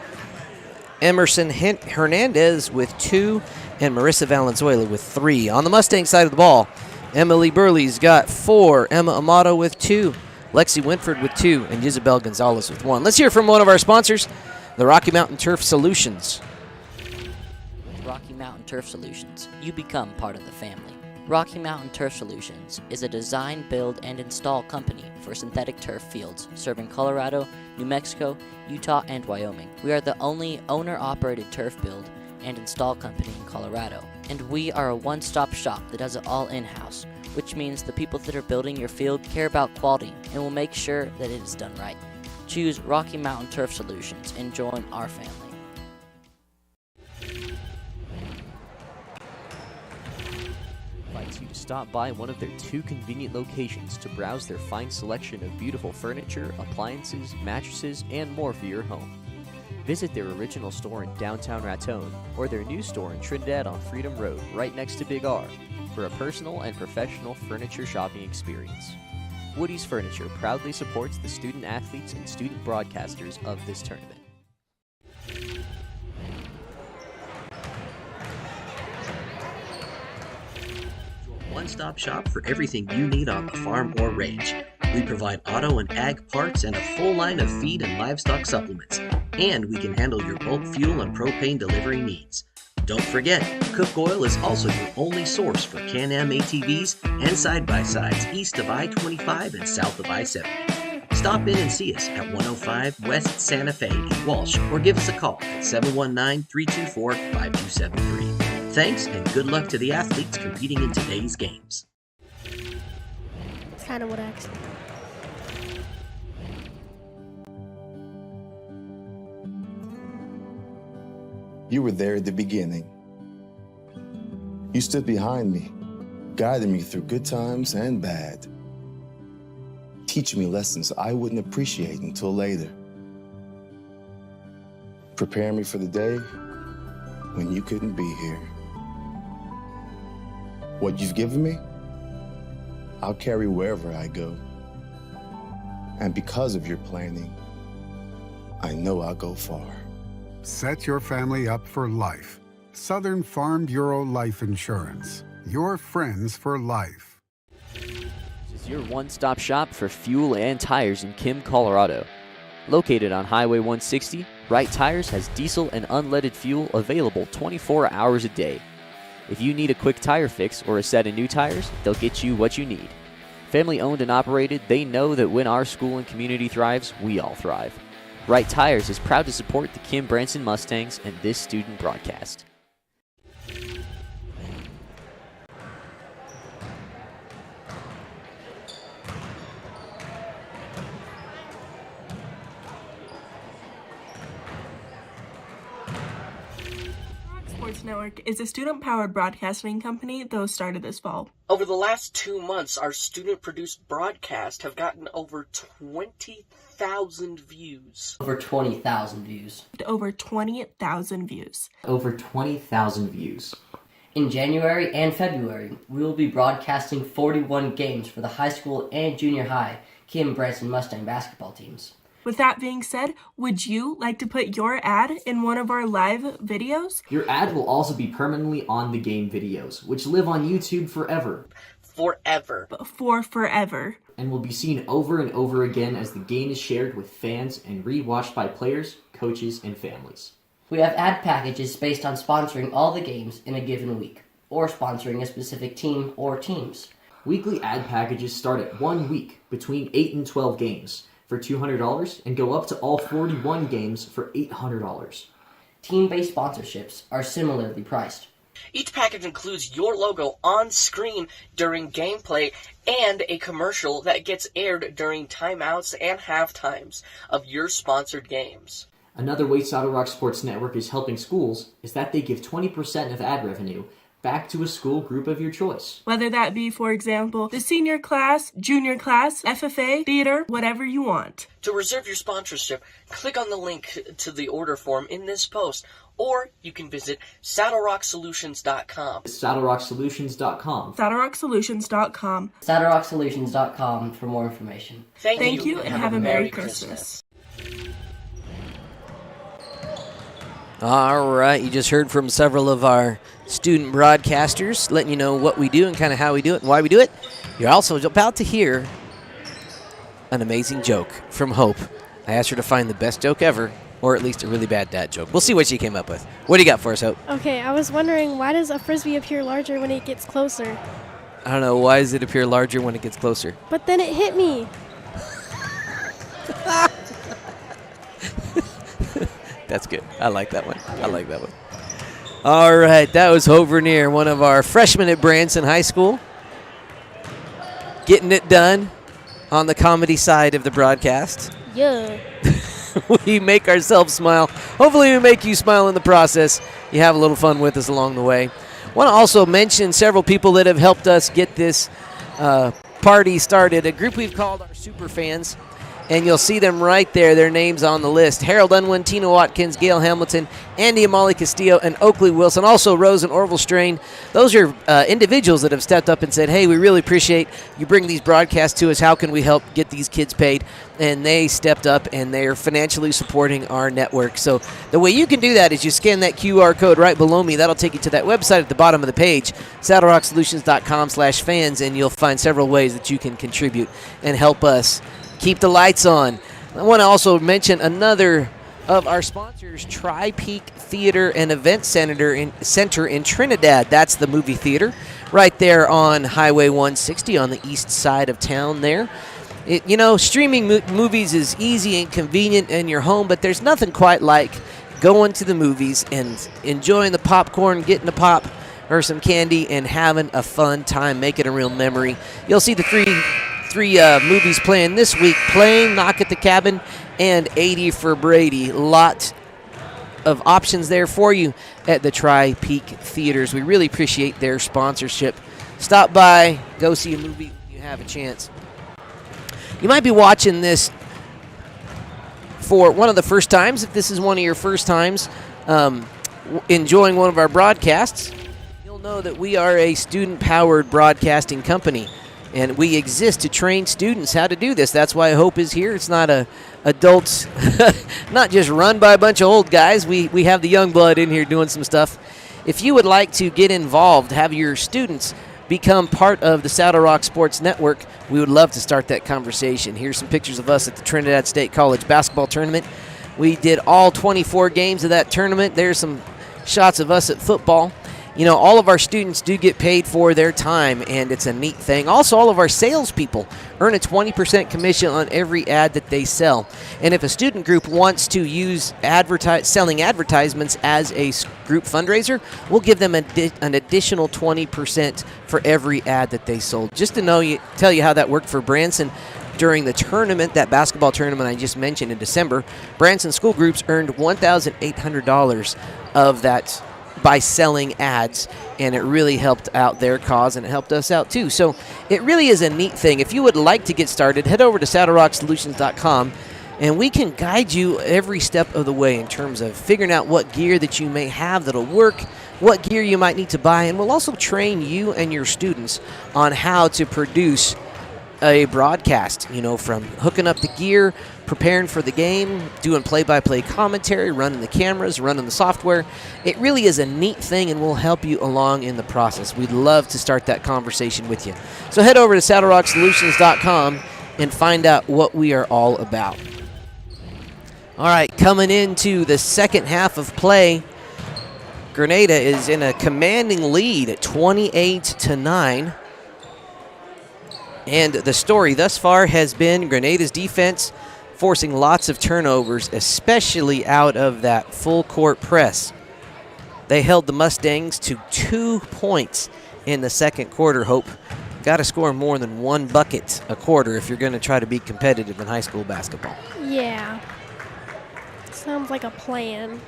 [SPEAKER 1] Emerson Hernandez with 2, and Marissa Valenzuela with 3. On the Mustang side of the ball, Emily Burley's got 4, Emma Amato with 2, Lexi Winford with 2, and Isabel Gonzalez with 1. Let's hear from one of our sponsors, the Rocky Mountain Turf Solutions.
[SPEAKER 6] Rocky Mountain Turf Solutions. You become part of the family. Rocky Mountain Turf Solutions is a design, build, and install company for synthetic turf fields serving Colorado, New Mexico, Utah, and Wyoming. We are the only owner-operated turf build and install company in Colorado, and we are a one-stop shop that does it all in-house, which means the people that are building your field care about quality and will make sure that it is done right. Choose Rocky Mountain Turf Solutions and join our family.
[SPEAKER 7] Invites you to stop by one of their 2 convenient locations to browse their fine selection of beautiful furniture, appliances, mattresses, and more for your home. Visit their original store in downtown Raton or their new store in Trinidad on Freedom Road, right next to Big R, for a personal and professional furniture shopping experience. Woody's Furniture proudly supports the student athletes and student broadcasters of this tournament.
[SPEAKER 8] One-stop shop for everything you need on the farm or range. We provide auto and ag parts and a full line of feed and livestock supplements. And we can handle your bulk fuel and propane delivery needs. Don't forget, Cook Oil is also your only source for Can-Am ATVs and side-by-sides east of I-25 and south of I-70. Stop in and see us at 105 West Santa Fe in Walsh or give us a call at 719-324-5273. Thanks and good luck to the athletes competing in today's games.
[SPEAKER 2] That's kind of what I expected.
[SPEAKER 9] You were there at the beginning. You stood behind me, guiding me through good times and bad, teaching me lessons I wouldn't appreciate until later, preparing me for the day when you couldn't be here. What you've given me, I'll carry wherever I go. And because of your planning, I know I'll go far.
[SPEAKER 10] Set your family up for life. Southern Farm Bureau Life Insurance. Your friends for life.
[SPEAKER 7] This is your one-stop shop for fuel and tires in Kim, Colorado. Located on Highway 160, Wright Tires has diesel and unleaded fuel available 24 hours a day. If you need a quick tire fix or a set of new tires, they'll get you what you need. Family owned and operated, they know that when our school and community thrives, we all thrive. Wright Tires is proud to support the Kim Branson Mustangs and this student broadcast.
[SPEAKER 11] Sports Network is a student-powered broadcasting company that was started this fall.
[SPEAKER 12] Over the last 2 months, our student-produced broadcasts have gotten over 20,000 views.
[SPEAKER 13] Over 20,000 views.
[SPEAKER 11] Over 20,000 views.
[SPEAKER 13] Over 20,000 views. In January and February, we will be broadcasting 41 games for the high school and junior high Kim Branson Mustang basketball teams.
[SPEAKER 11] With that being said, would you like to put your ad in one of our live videos?
[SPEAKER 7] Your ad will also be permanently on the game videos, which live on YouTube forever.
[SPEAKER 12] Forever.
[SPEAKER 11] For forever.
[SPEAKER 7] And will be seen over and over again as the game is shared with fans and re-watched by players, coaches, and families.
[SPEAKER 13] We have ad packages based on sponsoring all the games in a given week, or sponsoring a specific team or teams.
[SPEAKER 7] Weekly ad packages start at 1 week, between 8 and 12 games, for $200 and go up to all 41 games for $800.
[SPEAKER 13] Team-based sponsorships are similarly priced.
[SPEAKER 12] Each package includes your logo on screen during gameplay and a commercial that gets aired during timeouts and halftimes of your sponsored games.
[SPEAKER 7] Another way Saddle Rock Sports Network is helping schools is that they give 20% of ad revenue back to a school group of your choice.
[SPEAKER 11] Whether that be, for example, the senior class, junior class, FFA, theater, whatever you want.
[SPEAKER 12] To reserve your sponsorship, click on the link to the order form in this post, or you can visit SaddleRockSolutions.com.
[SPEAKER 7] SaddleRockSolutions.com.
[SPEAKER 11] SaddleRockSolutions.com.
[SPEAKER 13] SaddleRockSolutions.com for more information.
[SPEAKER 11] Thank you and have a Merry Christmas.
[SPEAKER 1] All right, you just heard from several of our student broadcasters letting you know what we do and kind of how we do it and why we do it. You're also about to hear an amazing joke from Hope. I asked her to find the best joke ever, or at least a really bad dad joke. We'll see what she came up with. What do you got for us, Hope?
[SPEAKER 2] Okay, I was wondering, why does a Frisbee appear larger when it gets closer?
[SPEAKER 1] I don't know. Why does it appear larger when it gets closer?
[SPEAKER 2] But then it hit me.
[SPEAKER 1] That's good. I like that one. All right, that was Hope Vernier, one of our freshmen at Branson High School, getting it done on the comedy side of the broadcast.
[SPEAKER 2] Yeah.
[SPEAKER 1] We make ourselves smile. Hopefully we make you smile in the process. You have a little fun with us along the way. Want to also mention several people that have helped us get this party started. A group we've called our super fans, and you'll see them right there. Their names on the list: Harold Unwin, Tina Watkins, Gail Hamilton, Andy Amali Castillo, and Oakley Wilson. Also Rose and Orville Strain. Those are individuals that have stepped up and said, hey, we really appreciate you bring these broadcasts to us. How can we help get these kids paid? And they stepped up, and they're financially supporting our network. So the way you can do that is you scan that QR code right below me. That'll take you to that website at the bottom of the page, saddlerocksolutions.com/fans, and you'll find several ways that you can contribute and help us keep the lights on. I want to also mention another of our sponsors, Tri-Peak Theater and Event Center in Trinidad. That's the movie theater right there on Highway 160 on the east side of town there. Streaming movies is easy and convenient in your home, but there's nothing quite like going to the movies and enjoying the popcorn, getting a pop or some candy, and having a fun time, making a real memory. You'll see the three movies playing this week: Plane, Knock at the Cabin, and 80 for Brady. Lot of options there for you at the Tri-Peak Theaters. We really appreciate their sponsorship. Stop by, go see a movie when you have a chance. You might be watching this for one of the first times. If this is one of your first times enjoying one of our broadcasts, you'll know that we are a student-powered broadcasting company, and we exist to train students how to do this. That's why Hope is here. It's not adults, not just run by a bunch of old guys. We have the young blood in here doing some stuff. If you would like to get involved, have your students become part of the Saddle Rock Sports Network, we would love to start that conversation. Here's some pictures of us at the Trinidad State College basketball tournament. We did all 24 games of that tournament. There's some shots of us at football. All of our students do get paid for their time, and it's a neat thing. Also, all of our salespeople earn a 20% commission on every ad that they sell. And if a student group wants to use selling advertisements as a group fundraiser, we'll give them an additional 20% for every ad that they sold. Just to tell you how that worked for Branson during the tournament, that basketball tournament I just mentioned in December, Branson school groups earned $1,800 of that by selling ads, and it really helped out their cause, and it helped us out too. So it really is a neat thing. If you would like to get started, head over to saddlerocksolutions.com, and we can guide you every step of the way in terms of figuring out what gear that you may have that'll work, what gear you might need to buy, and we'll also train you and your students on how to produce a broadcast, from hooking up the gear, preparing for the game, doing play-by-play commentary, running the cameras, running the software. It really is a neat thing, and we'll help you along in the process. We'd love to start that conversation with you. So head over to saddlerocksolutions.com and find out what we are all about. All right, coming into the second half of play, Grenada is in a commanding lead at 28-9. And the story thus far has been Grenada's defense forcing lots of turnovers, especially out of that full court press. They held the Mustangs to 2 points in the second quarter. Hope, got to score more than 1 bucket a quarter if you're going to try to be competitive in high school basketball.
[SPEAKER 2] Yeah. Sounds like a plan.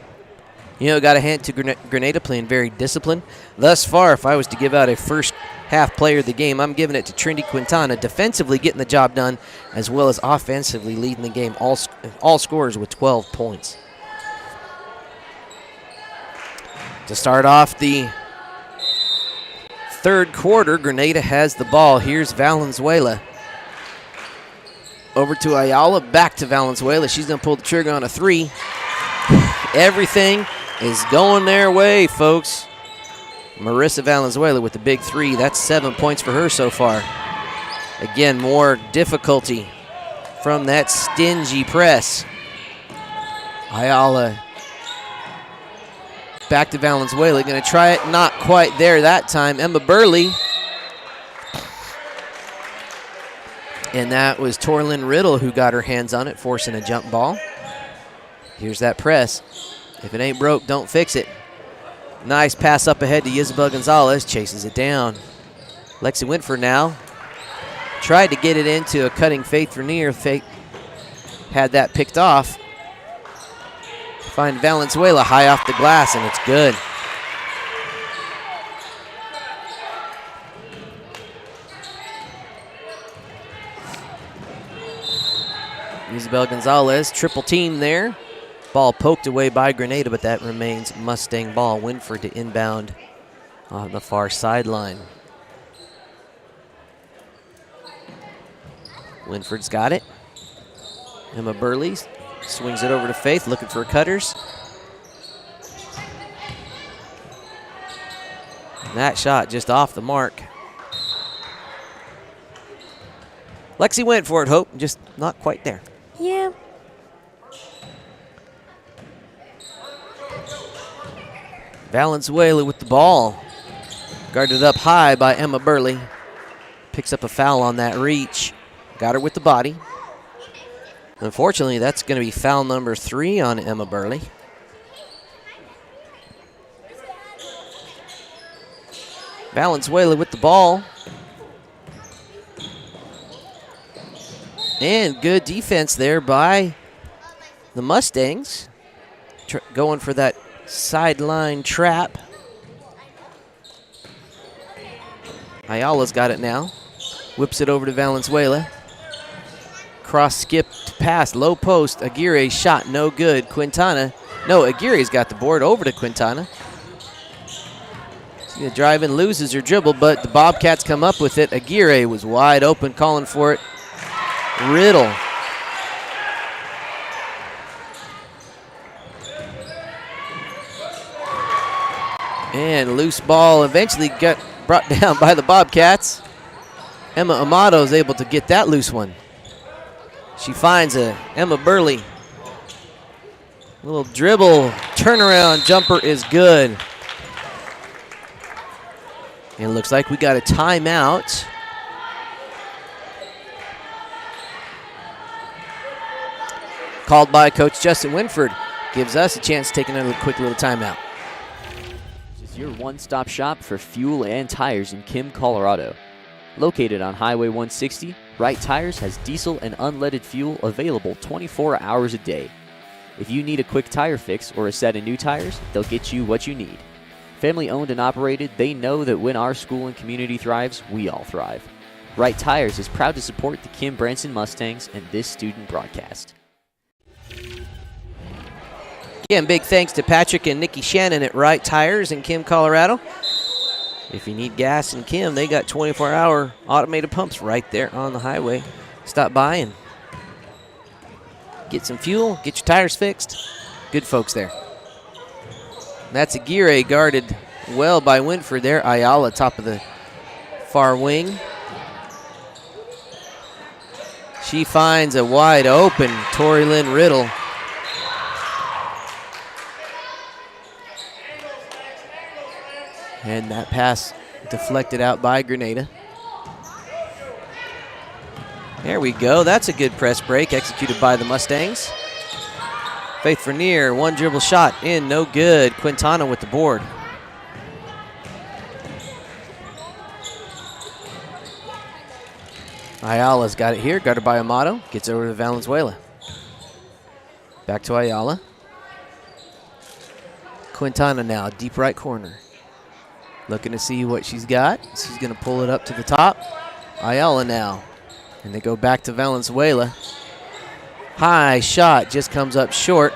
[SPEAKER 1] Got a hand to Grenada playing very disciplined. Thus far, if I was to give out a first half player of the game, I'm giving it to Trinity Quintana, defensively getting the job done, as well as offensively leading the game, all scorers with 12 points. To start off the third quarter, Grenada has the ball. Here's Valenzuela. Over to Ayala, back to Valenzuela. She's going to pull the trigger on a 3. Everything is going their way, folks. Marissa Valenzuela with the big 3. That's 7 points for her so far. Again, more difficulty from that stingy press. Ayala back to Valenzuela. Going to try it. Not quite there that time. Emma Burley. And that was Torlin Riddle who got her hands on it, forcing a jump ball. Here's that press. If it ain't broke, don't fix it. Nice pass up ahead to Isabel Gonzalez. Chases it down. Lexi Winford now. Tried to get it into a cutting Faith Vernier. had that picked off. Find Valenzuela high off the glass, and it's good. Isabel Gonzalez, triple team there. Ball poked away by Grenada, but that remains Mustang ball. Winford to inbound on the far sideline. Winford's got it. Emma Burley swings it over to Faith, looking for cutters. And that shot just off the mark. Lexi went for it, Hope, just not quite there.
[SPEAKER 2] Yeah.
[SPEAKER 1] Valenzuela with the ball. Guarded up high by Emma Burley. Picks up a foul on that reach. Got her with the body. Unfortunately, that's going to be foul number 3 on Emma Burley. Valenzuela with the ball. And good defense there by the Mustangs. Going for that sideline trap. Ayala's got it now. Whips it over to Valenzuela. Cross skipped pass, low post. Aguirre's shot, no good. Quintana. No, Aguirre's got the board over to Quintana. She's going to drive in, loses her dribble, but the Bobcats come up with it. Aguirre was wide open, calling for it. Riddle. And loose ball eventually got brought down by the Bobcats. Emma Amato is able to get that loose one. She finds a Emma Burley. Little dribble, turnaround jumper is good. And it looks like we got a timeout. Called by Coach Justin Winford. Gives us a chance to take another quick little timeout.
[SPEAKER 7] This is your one-stop shop for fuel and tires in Kim, Colorado. Located on Highway 160, Wright Tires has diesel and unleaded fuel available 24 hours a day. If you need a quick tire fix or a set of new tires, they'll get you what you need. Family owned and operated, they know that when our school and community thrives, we all thrive. Wright Tires is proud to support the Kim Branson Mustangs and this student broadcast.
[SPEAKER 1] Again, big thanks to Patrick and Nikki Shannon at Wright Tires in Kim, Colorado. If you need gas in Kim, they got 24-hour automated pumps right there on the highway. Stop by and get some fuel, get your tires fixed. Good folks there. That's Aguirre guarded well by Winford there. Ayala top of the far wing. She finds a wide open Tori Lynn Riddle. And that pass deflected out by Grenada. There we go. That's a good press break executed by the Mustangs. Faith Vernier, one dribble shot in, no good. Quintana with the board. Ayala's got it here, guarded by Amato. Gets over to Valenzuela. Back to Ayala. Quintana now, deep right corner. Looking to see what she's got. She's going to pull it up to the top. Ayala now. And they go back to Valenzuela. High shot just comes up short.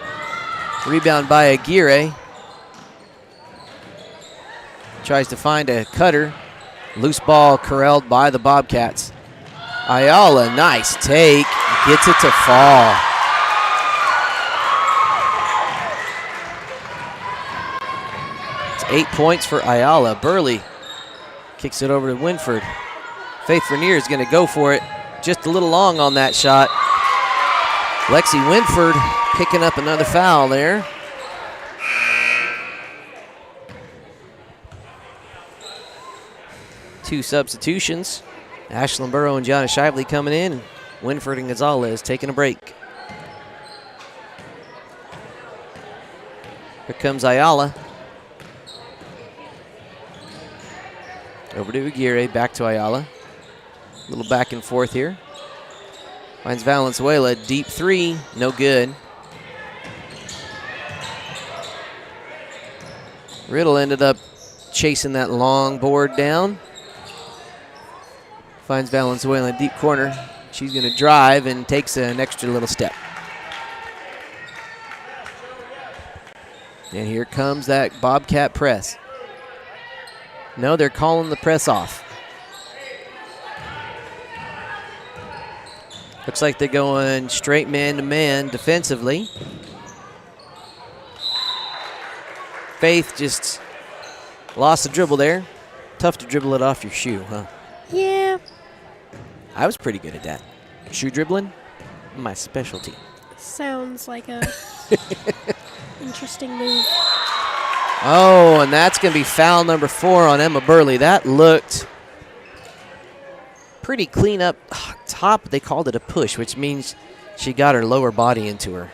[SPEAKER 1] Rebound by Aguirre. Tries to find a cutter. Loose ball corralled by the Bobcats. Ayala, nice take. Gets it to fall. It's 8 points for Ayala. Burley kicks it over to Winford. Faith Vernier is going to go for it. Just a little long on that shot. Lexi Winford picking up another foul there. Two substitutions. Ashlyn Burrow and Gianna Shively coming in. Winford and Gonzalez taking a break. Here comes Ayala. Over to Aguirre, back to Ayala. A little back and forth here. Finds Valenzuela, deep three, no good. Riddle ended up chasing that long board down. Finds Valenzuela in deep corner. She's going to drive and takes an extra little step. And here comes that Bobcat press. No, they're calling the press off. Looks like they're going straight man-to-man defensively. Faith just lost the dribble there. Tough to dribble it off your shoe, huh?
[SPEAKER 2] Yeah.
[SPEAKER 1] I was pretty good at that. Shoe dribbling, my specialty.
[SPEAKER 2] Sounds like a interesting move.
[SPEAKER 1] Oh, and that's going to be foul number 4 on Emma Burley. That looked pretty clean up top. They called it a push, which means she got her lower body into her.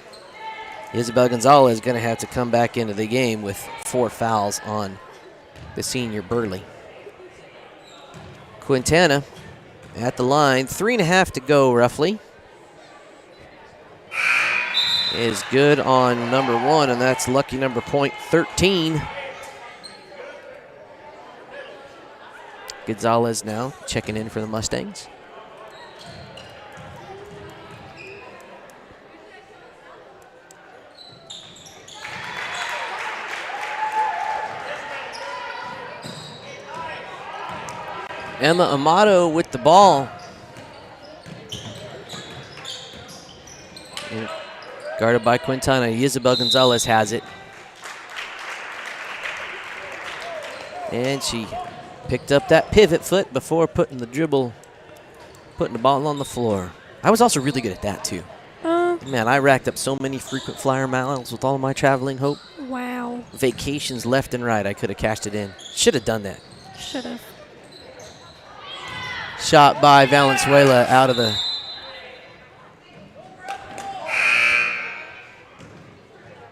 [SPEAKER 1] Isabel Gonzalez is going to have to come back into the game with 4 fouls on the senior Burley. Quintana at the line, 3.5 to go roughly. Is good on number 1, and that's lucky number point 13. Gonzalez now checking in for the Mustangs. Emma Amato with the ball. And guarded by Quintana. Isabel Gonzalez has it. And she picked up that pivot foot before putting the ball on the floor. I was also really good at that too. Man, I racked up so many frequent flyer miles with all my traveling hope.
[SPEAKER 2] Wow.
[SPEAKER 1] Vacations left and right. I could have cashed it in. Should have done that.
[SPEAKER 2] Should have.
[SPEAKER 1] Shot by Valenzuela out of the...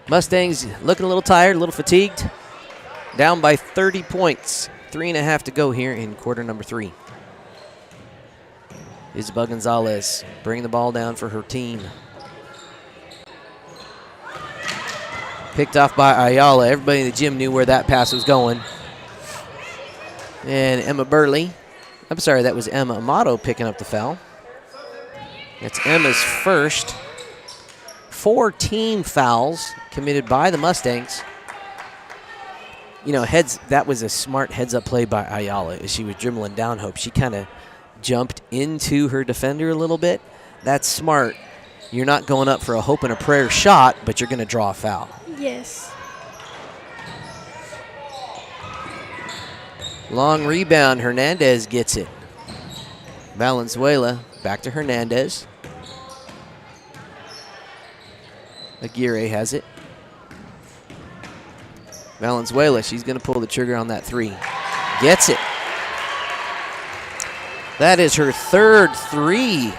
[SPEAKER 1] Mustangs looking a little tired, a little fatigued. Down by 30 points. 3.5 to go here in quarter number 3. Isabel Gonzalez bringing the ball down for her team. Picked off by Ayala. Everybody in the gym knew where that pass was going. And Emma Burley. I'm sorry, that was Emma Amato picking up the foul. That's Emma's first. 4 team fouls committed by the Mustangs. You know, that was a smart heads-up play by Ayala as she was dribbling down Hope. She kind of jumped into her defender a little bit. That's smart. You're not going up for a hope and a prayer shot, but you're going to draw a foul.
[SPEAKER 2] Yes.
[SPEAKER 1] Long rebound. Hernandez gets it. Valenzuela back to Hernandez. Aguirre has it. Valenzuela, she's going to pull the trigger on that 3. Gets it. That is her third 3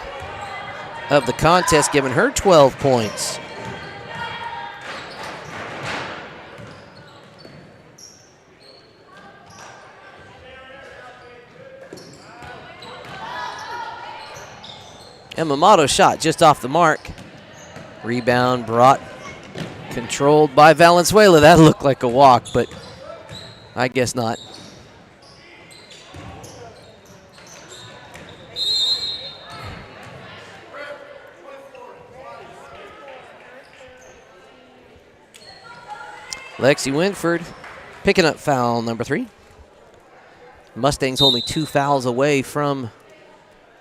[SPEAKER 1] of the contest, giving her 12 points. Emma Amato shot just off the mark. Rebound controlled by Valenzuela. That looked like a walk, but I guess not. Lexi Winford picking up foul number 3. Mustangs only 2 fouls away from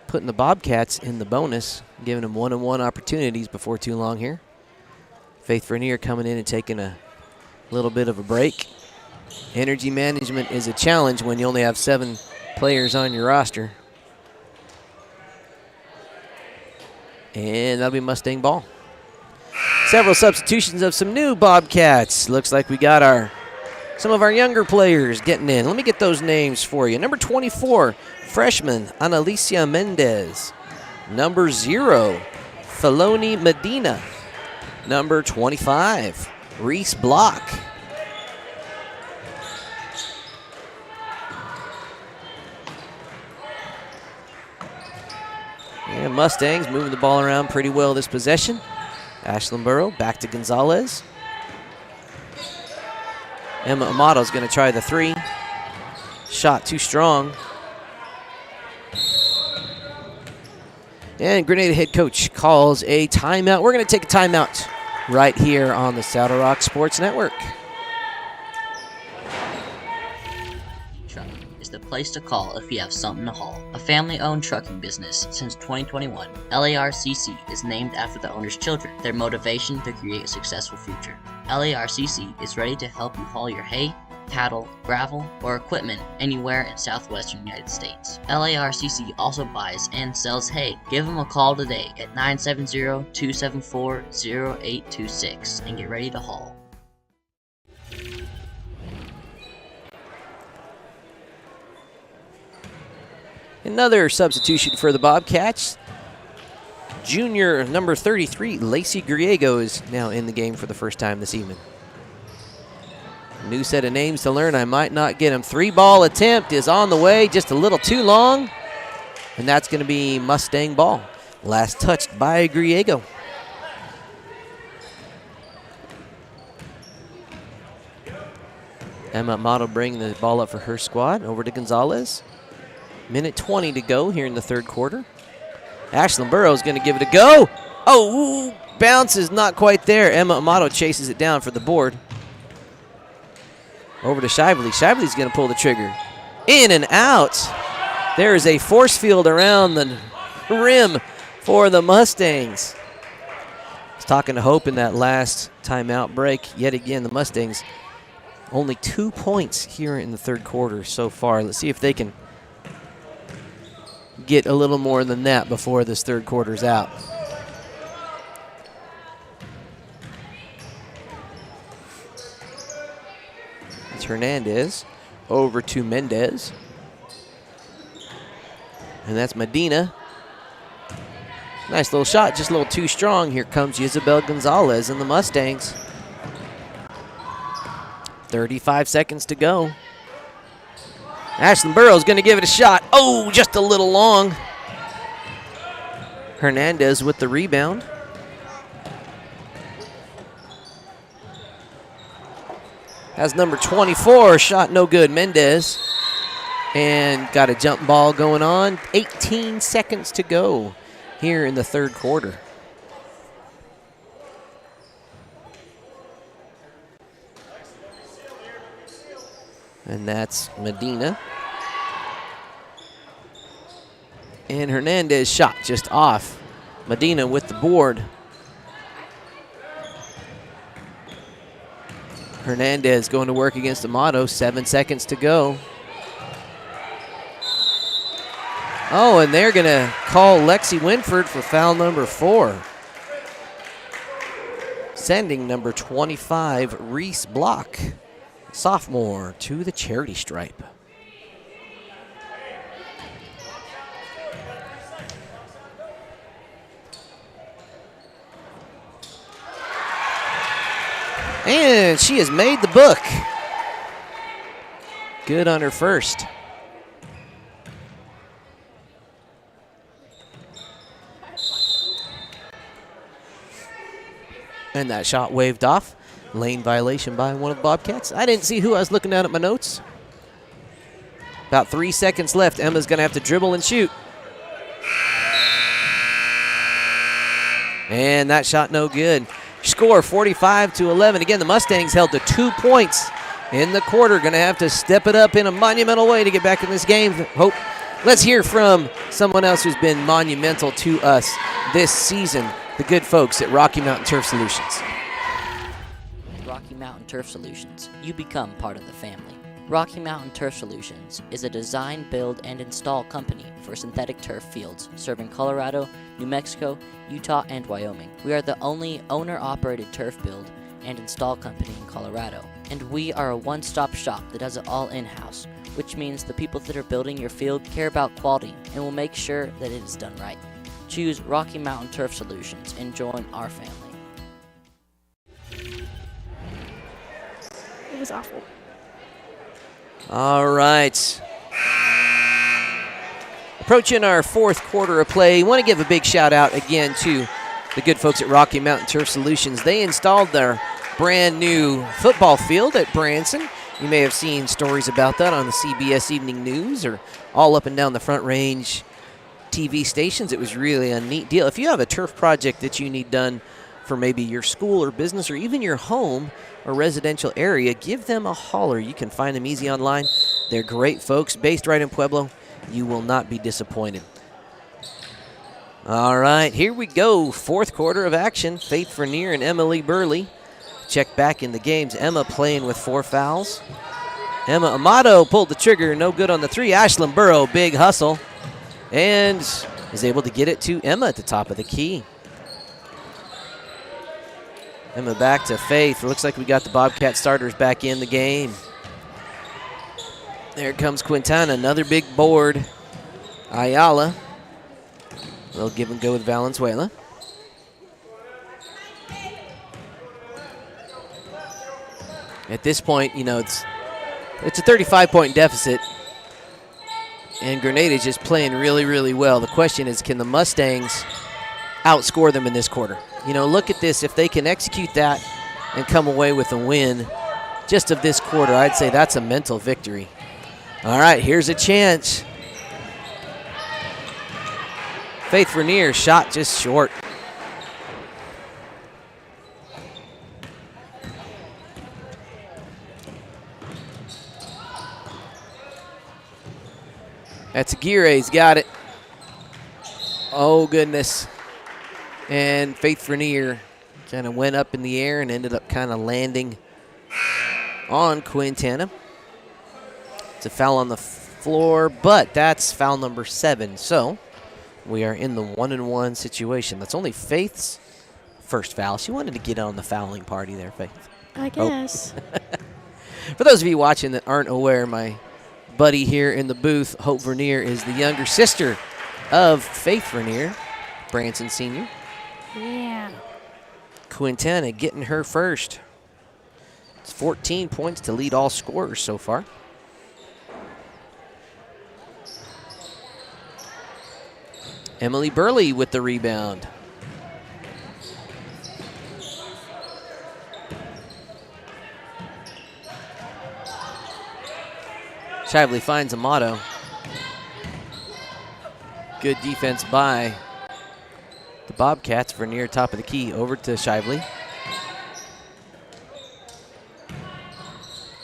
[SPEAKER 1] putting the Bobcats in the bonus, giving them 1-on-1 opportunities before too long here. Faith Vernier coming in and taking a little bit of a break. Energy management is a challenge when you only have 7 players on your roster. And that'll be Mustang ball. Several substitutions of some new Bobcats. Looks like we got some of our younger players getting in. Let me get those names for you. Number 24, freshman Analicia Mendez. Number 0, Feloni Medina. Number 25, Reese Block. And Mustangs moving the ball around pretty well this possession. Ashland Burrow back to Gonzalez. Emma Amato's going to try the three. Shot too strong. And Grenada head coach calls a timeout. We're going to take a timeout right here on the Saddle Rock Sports Network.
[SPEAKER 4] Is the place to call if you have something to haul. A family-owned trucking business since 2021, LARCC is named after the owner's children, their motivation to create a successful future. LARCC is ready to help you haul your hay, cattle, gravel, or equipment anywhere in southwestern United States. LARCC also buys and sells hay. Give them a call today at 970-274-0826 and get ready to haul.
[SPEAKER 1] Another substitution for the Bobcats. Junior number 33, Lacey Griego, is now in the game for the first time this evening. New set of names to learn. I might not get him. 3-ball attempt is on the way, just a little too long. And that's going to be Mustang ball. Last touched by Griego. Emma Amato bringing the ball up for her squad. Over to Gonzalez. Minute 20 to go here in the third quarter. Ashland Burrow is going to give it a go. Oh, bounce is not quite there. Emma Amato chases it down for the board. Over to Shively. Shively's going to pull the trigger. In and out. There is a force field around the rim for the Mustangs. I was talking to Hope in that last timeout break. Yet again, the Mustangs only 2 points here in the third quarter so far. Let's see if they can get a little more than that before this third quarter's out. It's Hernandez over to Mendez. And that's Medina. Nice little shot, just a little too strong. Here comes Isabel Gonzalez and the Mustangs. 35 seconds to go. Ashland Burrow's going to give it a shot. Oh, just a little long. Hernandez with the rebound. Has number 24, shot no good. Mendez. And got a jump ball going on. 18 seconds to go here in the third quarter. And that's Medina. And Hernandez shot just off. Medina with the board. Hernandez going to work against Amato. 7 seconds to go. Oh, and they're going to call Lexi Winford for foul number 4. Sending number 25, Reese Block, sophomore, to the charity stripe. And she has made the book. Good on her first. And that shot waved off. Lane violation by one of the Bobcats. I didn't see who I was looking at my notes. About 3 seconds left. Emma's going to have to dribble and shoot. And that shot no good. Score 45-11. Again, the Mustangs held to 2 points in the quarter. Going to have to step it up in a monumental way to get back in this game. Hope. Let's hear from someone else who's been monumental to us this season. The good folks at Rocky Mountain Turf Solutions.
[SPEAKER 6] Rocky Mountain Turf Solutions. You become part of the family. Rocky Mountain Turf Solutions is a design, build, and install company for synthetic turf fields serving Colorado, New Mexico, Utah, and Wyoming. We are the only owner-operated turf build and install company in Colorado, and we are a one-stop shop that does it all in-house, which means the people that are building your field care about quality and will make sure that it is done right. Choose Rocky Mountain Turf Solutions and join our family.
[SPEAKER 2] It was awful.
[SPEAKER 1] All right. Approaching our fourth quarter of play, want to give a big shout out again to the good folks at Rocky Mountain Turf Solutions. They installed their brand new football field at Branson. You may have seen stories about that on the CBS Evening News or all up and down the Front Range TV stations. It was really a neat deal. If you have a turf project that you need done for maybe your school or business or even your home or residential area, give them a holler. You can find them easy online. They're great folks based right in Pueblo. You will not be disappointed. All right, here we go. Fourth quarter of action. Faith Vernier and Emily Burley check back in the games. Emma playing with 4 fouls. Emma Amato pulled the trigger. No good on the 3. Ashlyn Burrow, big hustle. And is able to get it to Emma at the top of the key. Emma back to Faith. Looks like we got the Bobcat starters back in the game. There comes Quintana, another big board. Ayala. They'll give and go with Valenzuela. At this point, you know, it's a 35-point deficit. And Grenada is just playing really, really well. The question is, can the Mustangs outscore them in this quarter? You know, look at this. If they can execute that and come away with a win just of this quarter, I'd say that's a mental victory. All right, here's a chance. Faith Vernier, shot just short. That's Aguirre's got it. Oh, goodness. And Faith Vernier kind of went up in the air and ended up kind of landing on Quintana. It's a foul on the floor, but that's foul number 7. So we are in the 1-and-1 situation. That's only Faith's first foul. She wanted to get on the fouling party there, Faith.
[SPEAKER 2] I guess.
[SPEAKER 1] Oh. For those of you watching that aren't aware, my buddy here in the booth, Hope Vernier, is the younger sister of Faith Vernier, Branson senior.
[SPEAKER 2] Yeah.
[SPEAKER 1] Quintana getting her first. It's 14 points to lead all scorers so far. Emily Burley with the rebound. Shively finds Amato. Good defense by the Bobcats. Vernier top of the key over to Shively.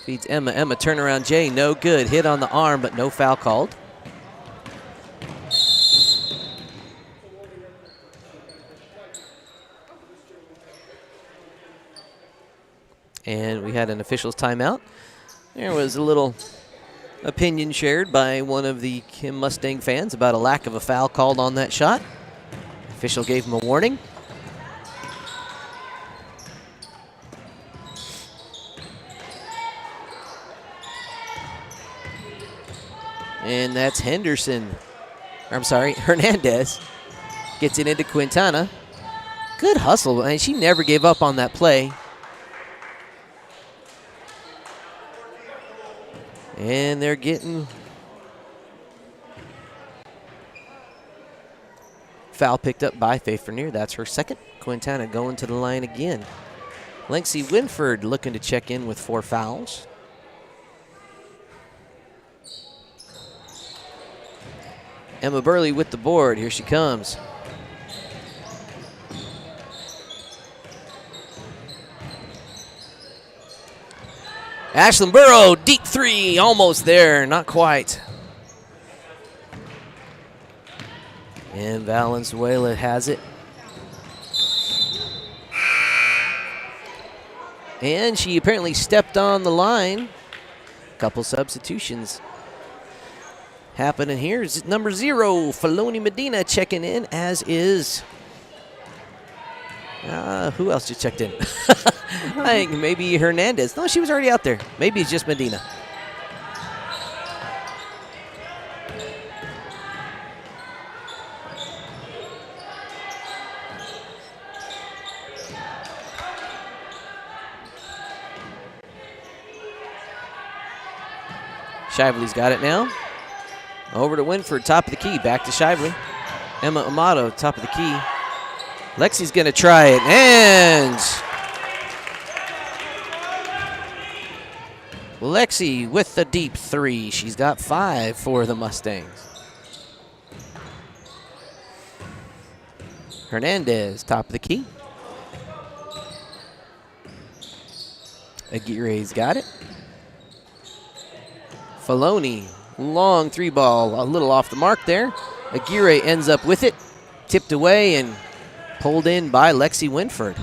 [SPEAKER 1] Feeds Emma. Emma turnaround Jay, no good. Hit on the arm, but no foul called. And we had an official's timeout. There was a little opinion shared by one of the Kim Mustang fans about a lack of a foul called on that shot. Official gave him a warning. And that's Hernandez gets it into Quintana. Good hustle, and she never gave up on that play. And they're getting foul picked up by Faith Vernier. That's her second. Quintana going to the line again. Lexi Winford looking to check in with 4 fouls. Emma Burley with the board. Here she comes. Ashlyn Burrow, deep 3, almost there, not quite. And Valenzuela has it. And she apparently stepped on the line. Couple substitutions happening here. Is number 0, Feloni Medina checking in, as is. Who else just checked in? I think maybe Hernandez. No, she was already out there. Maybe it's just Medina. Shively's got it now. Over to Winford, top of the key, back to Shively. Emma Amato, top of the key. Lexi's gonna try it, and Lexi with the deep 3. She's got 5 for the Mustangs. Hernandez, top of the key. Aguirre's got it. Filoni, long 3 ball, a little off the mark there. Aguirre ends up with it, tipped away and pulled in by Lexi Winford.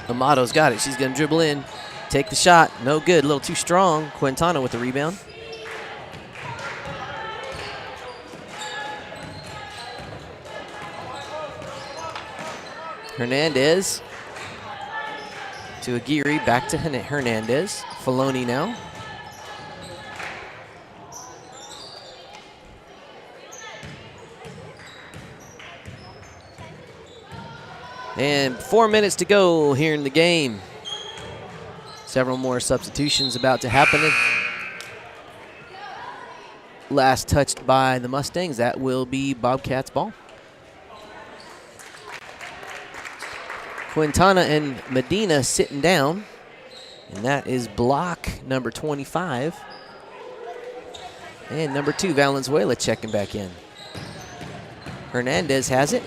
[SPEAKER 1] Amato's got it. She's going to dribble in, take the shot. No good, a little too strong. Quintana with the rebound. Hernandez to Aguirre, back to Hernandez. Filoni now. And 4 minutes to go here in the game. Several more substitutions about to happen. Last touched by the Mustangs. That will be Bobcats ball. Quintana and Medina sitting down. And that is block number 25. And number 2, Valenzuela checking back in. Hernandez has it.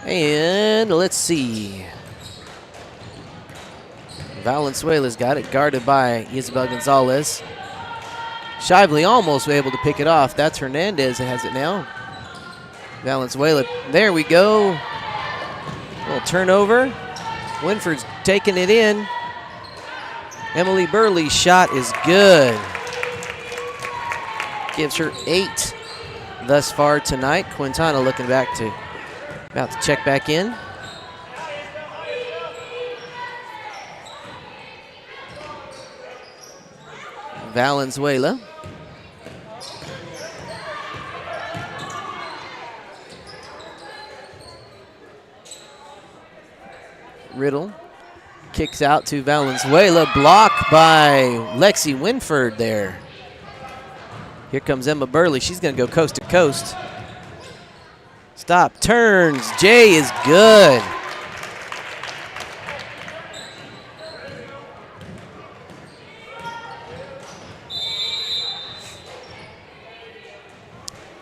[SPEAKER 1] And let's see. Valenzuela's got it, guarded by Isabel Gonzalez. Shively almost able to pick it off. That's Hernandez that has it now. Valenzuela, there we go. A little turnover. Winford's taking it in. Emily Burley's shot is good. Gives her 8 thus far tonight. Quintana looking back to, about to check back in. Valenzuela. Riddle kicks out to Valenzuela, blocked by Lexi Winford there. Here comes Emma Burley. She's going to go coast to coast. Stop, turns. Jay is good.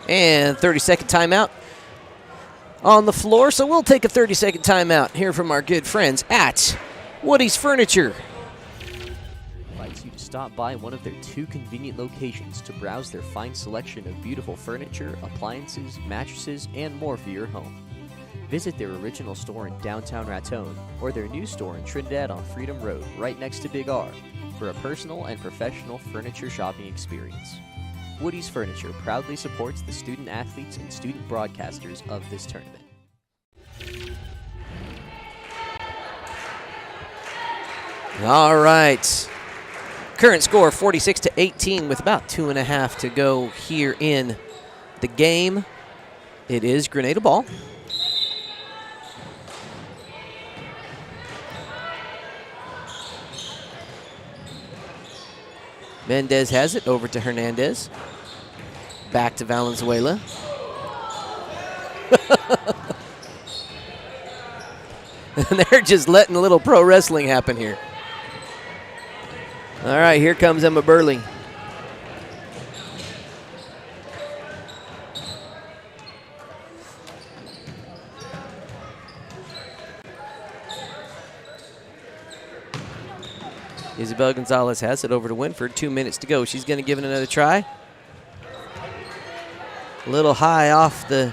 [SPEAKER 1] And 30-second timeout on the floor. So we'll take a 30-second timeout here from our good friends at Woody's Furniture.
[SPEAKER 7] Invites you to stop by one of their 2 convenient locations to browse their fine selection of beautiful furniture, appliances, mattresses, and more for your home. Visit their original store in downtown Raton or their new store in Trinidad on Freedom Road, right next to Big R, for a personal and professional furniture shopping experience. Woody's Furniture proudly supports the student athletes and student broadcasters of this tournament.
[SPEAKER 1] All right. Current score 46-18 with about 2.5 to go here in the game. It is Grenada ball. Mendez has it over to Hernandez. Back to Valenzuela. And they're just letting a little pro wrestling happen here. All right, here comes Emma Burley. Isabel Gonzalez has it over to Winford. 2 minutes to go. She's going to give it another try. A little high off the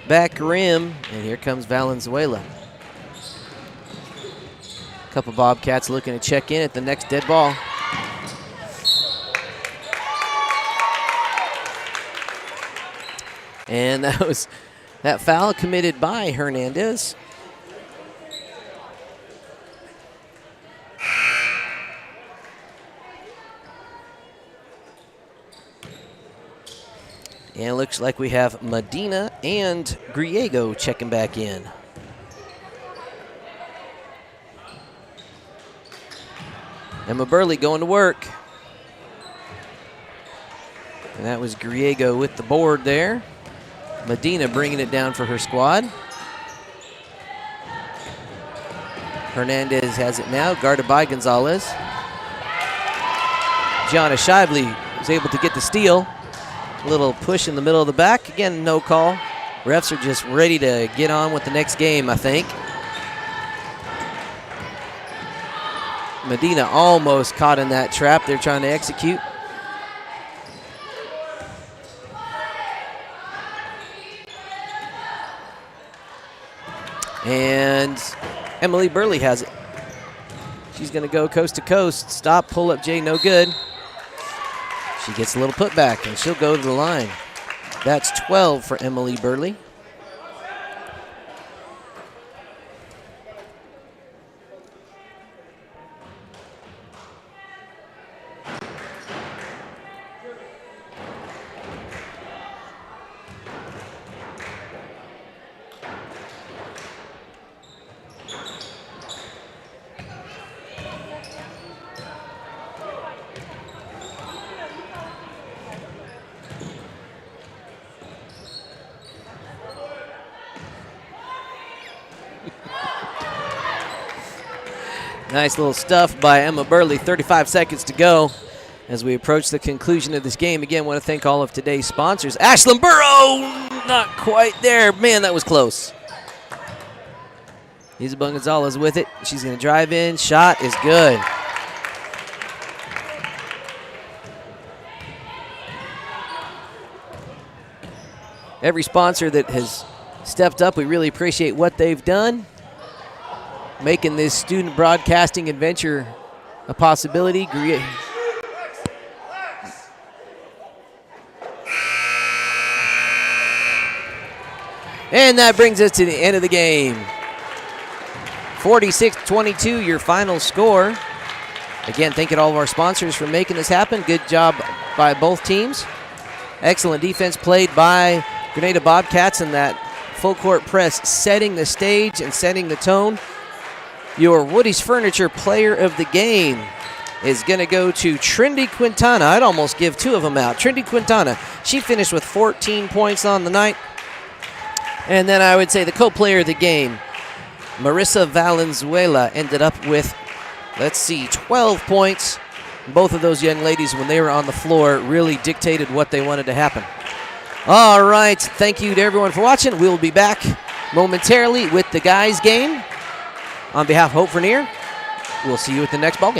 [SPEAKER 1] back rim, and here comes Valenzuela. A couple Bobcats looking to check in at the next dead ball. And that was that foul committed by Hernandez. And it looks like we have Medina and Griego checking back in. Emma Burley going to work. And that was Griego with the board there. Medina bringing it down for her squad. Hernandez has it now, guarded by Gonzalez. Gianna Shively was able to get the steal. A little push in the middle of the back. Again, no call. Refs are just ready to get on with the next game, I think. Medina almost caught in that trap they're trying to execute. And Emily Burley has it. She's going to go coast to coast. Stop, pull up J, no good. She gets a little putback, and she'll go to the line. That's 12 for Emily Burley. Nice little stuff by Emma Burley. 35 seconds to go as we approach the conclusion of this game. Again, want to thank all of today's sponsors. Ashlyn Burrow, not quite there. Man, that was close. Isabel Gonzalez with it. She's going to drive in. Shot is good. Every sponsor that has stepped up, we really appreciate what they've done, making this student broadcasting adventure a possibility. And that brings us to the end of the game. 46-22, your final score. Again, thanking all of our sponsors for making this happen. Good job by both teams. Excellent defense played by Grenada Bobcats in that full court press, setting the stage and setting the tone. Your Woody's Furniture Player of the Game is going to go to Trinity Quintana. I'd almost give two of them out. Trinity Quintana, she finished with 14 points on the night. And then I would say the co-player of the game, Marissa Valenzuela, ended up with, 12 points. Both of those young ladies, when they were on the floor, really dictated what they wanted to happen. All right, thank you to everyone for watching. We'll be back momentarily with the guys' game. On behalf of Hope Vernier, we'll see you at the next ballgame.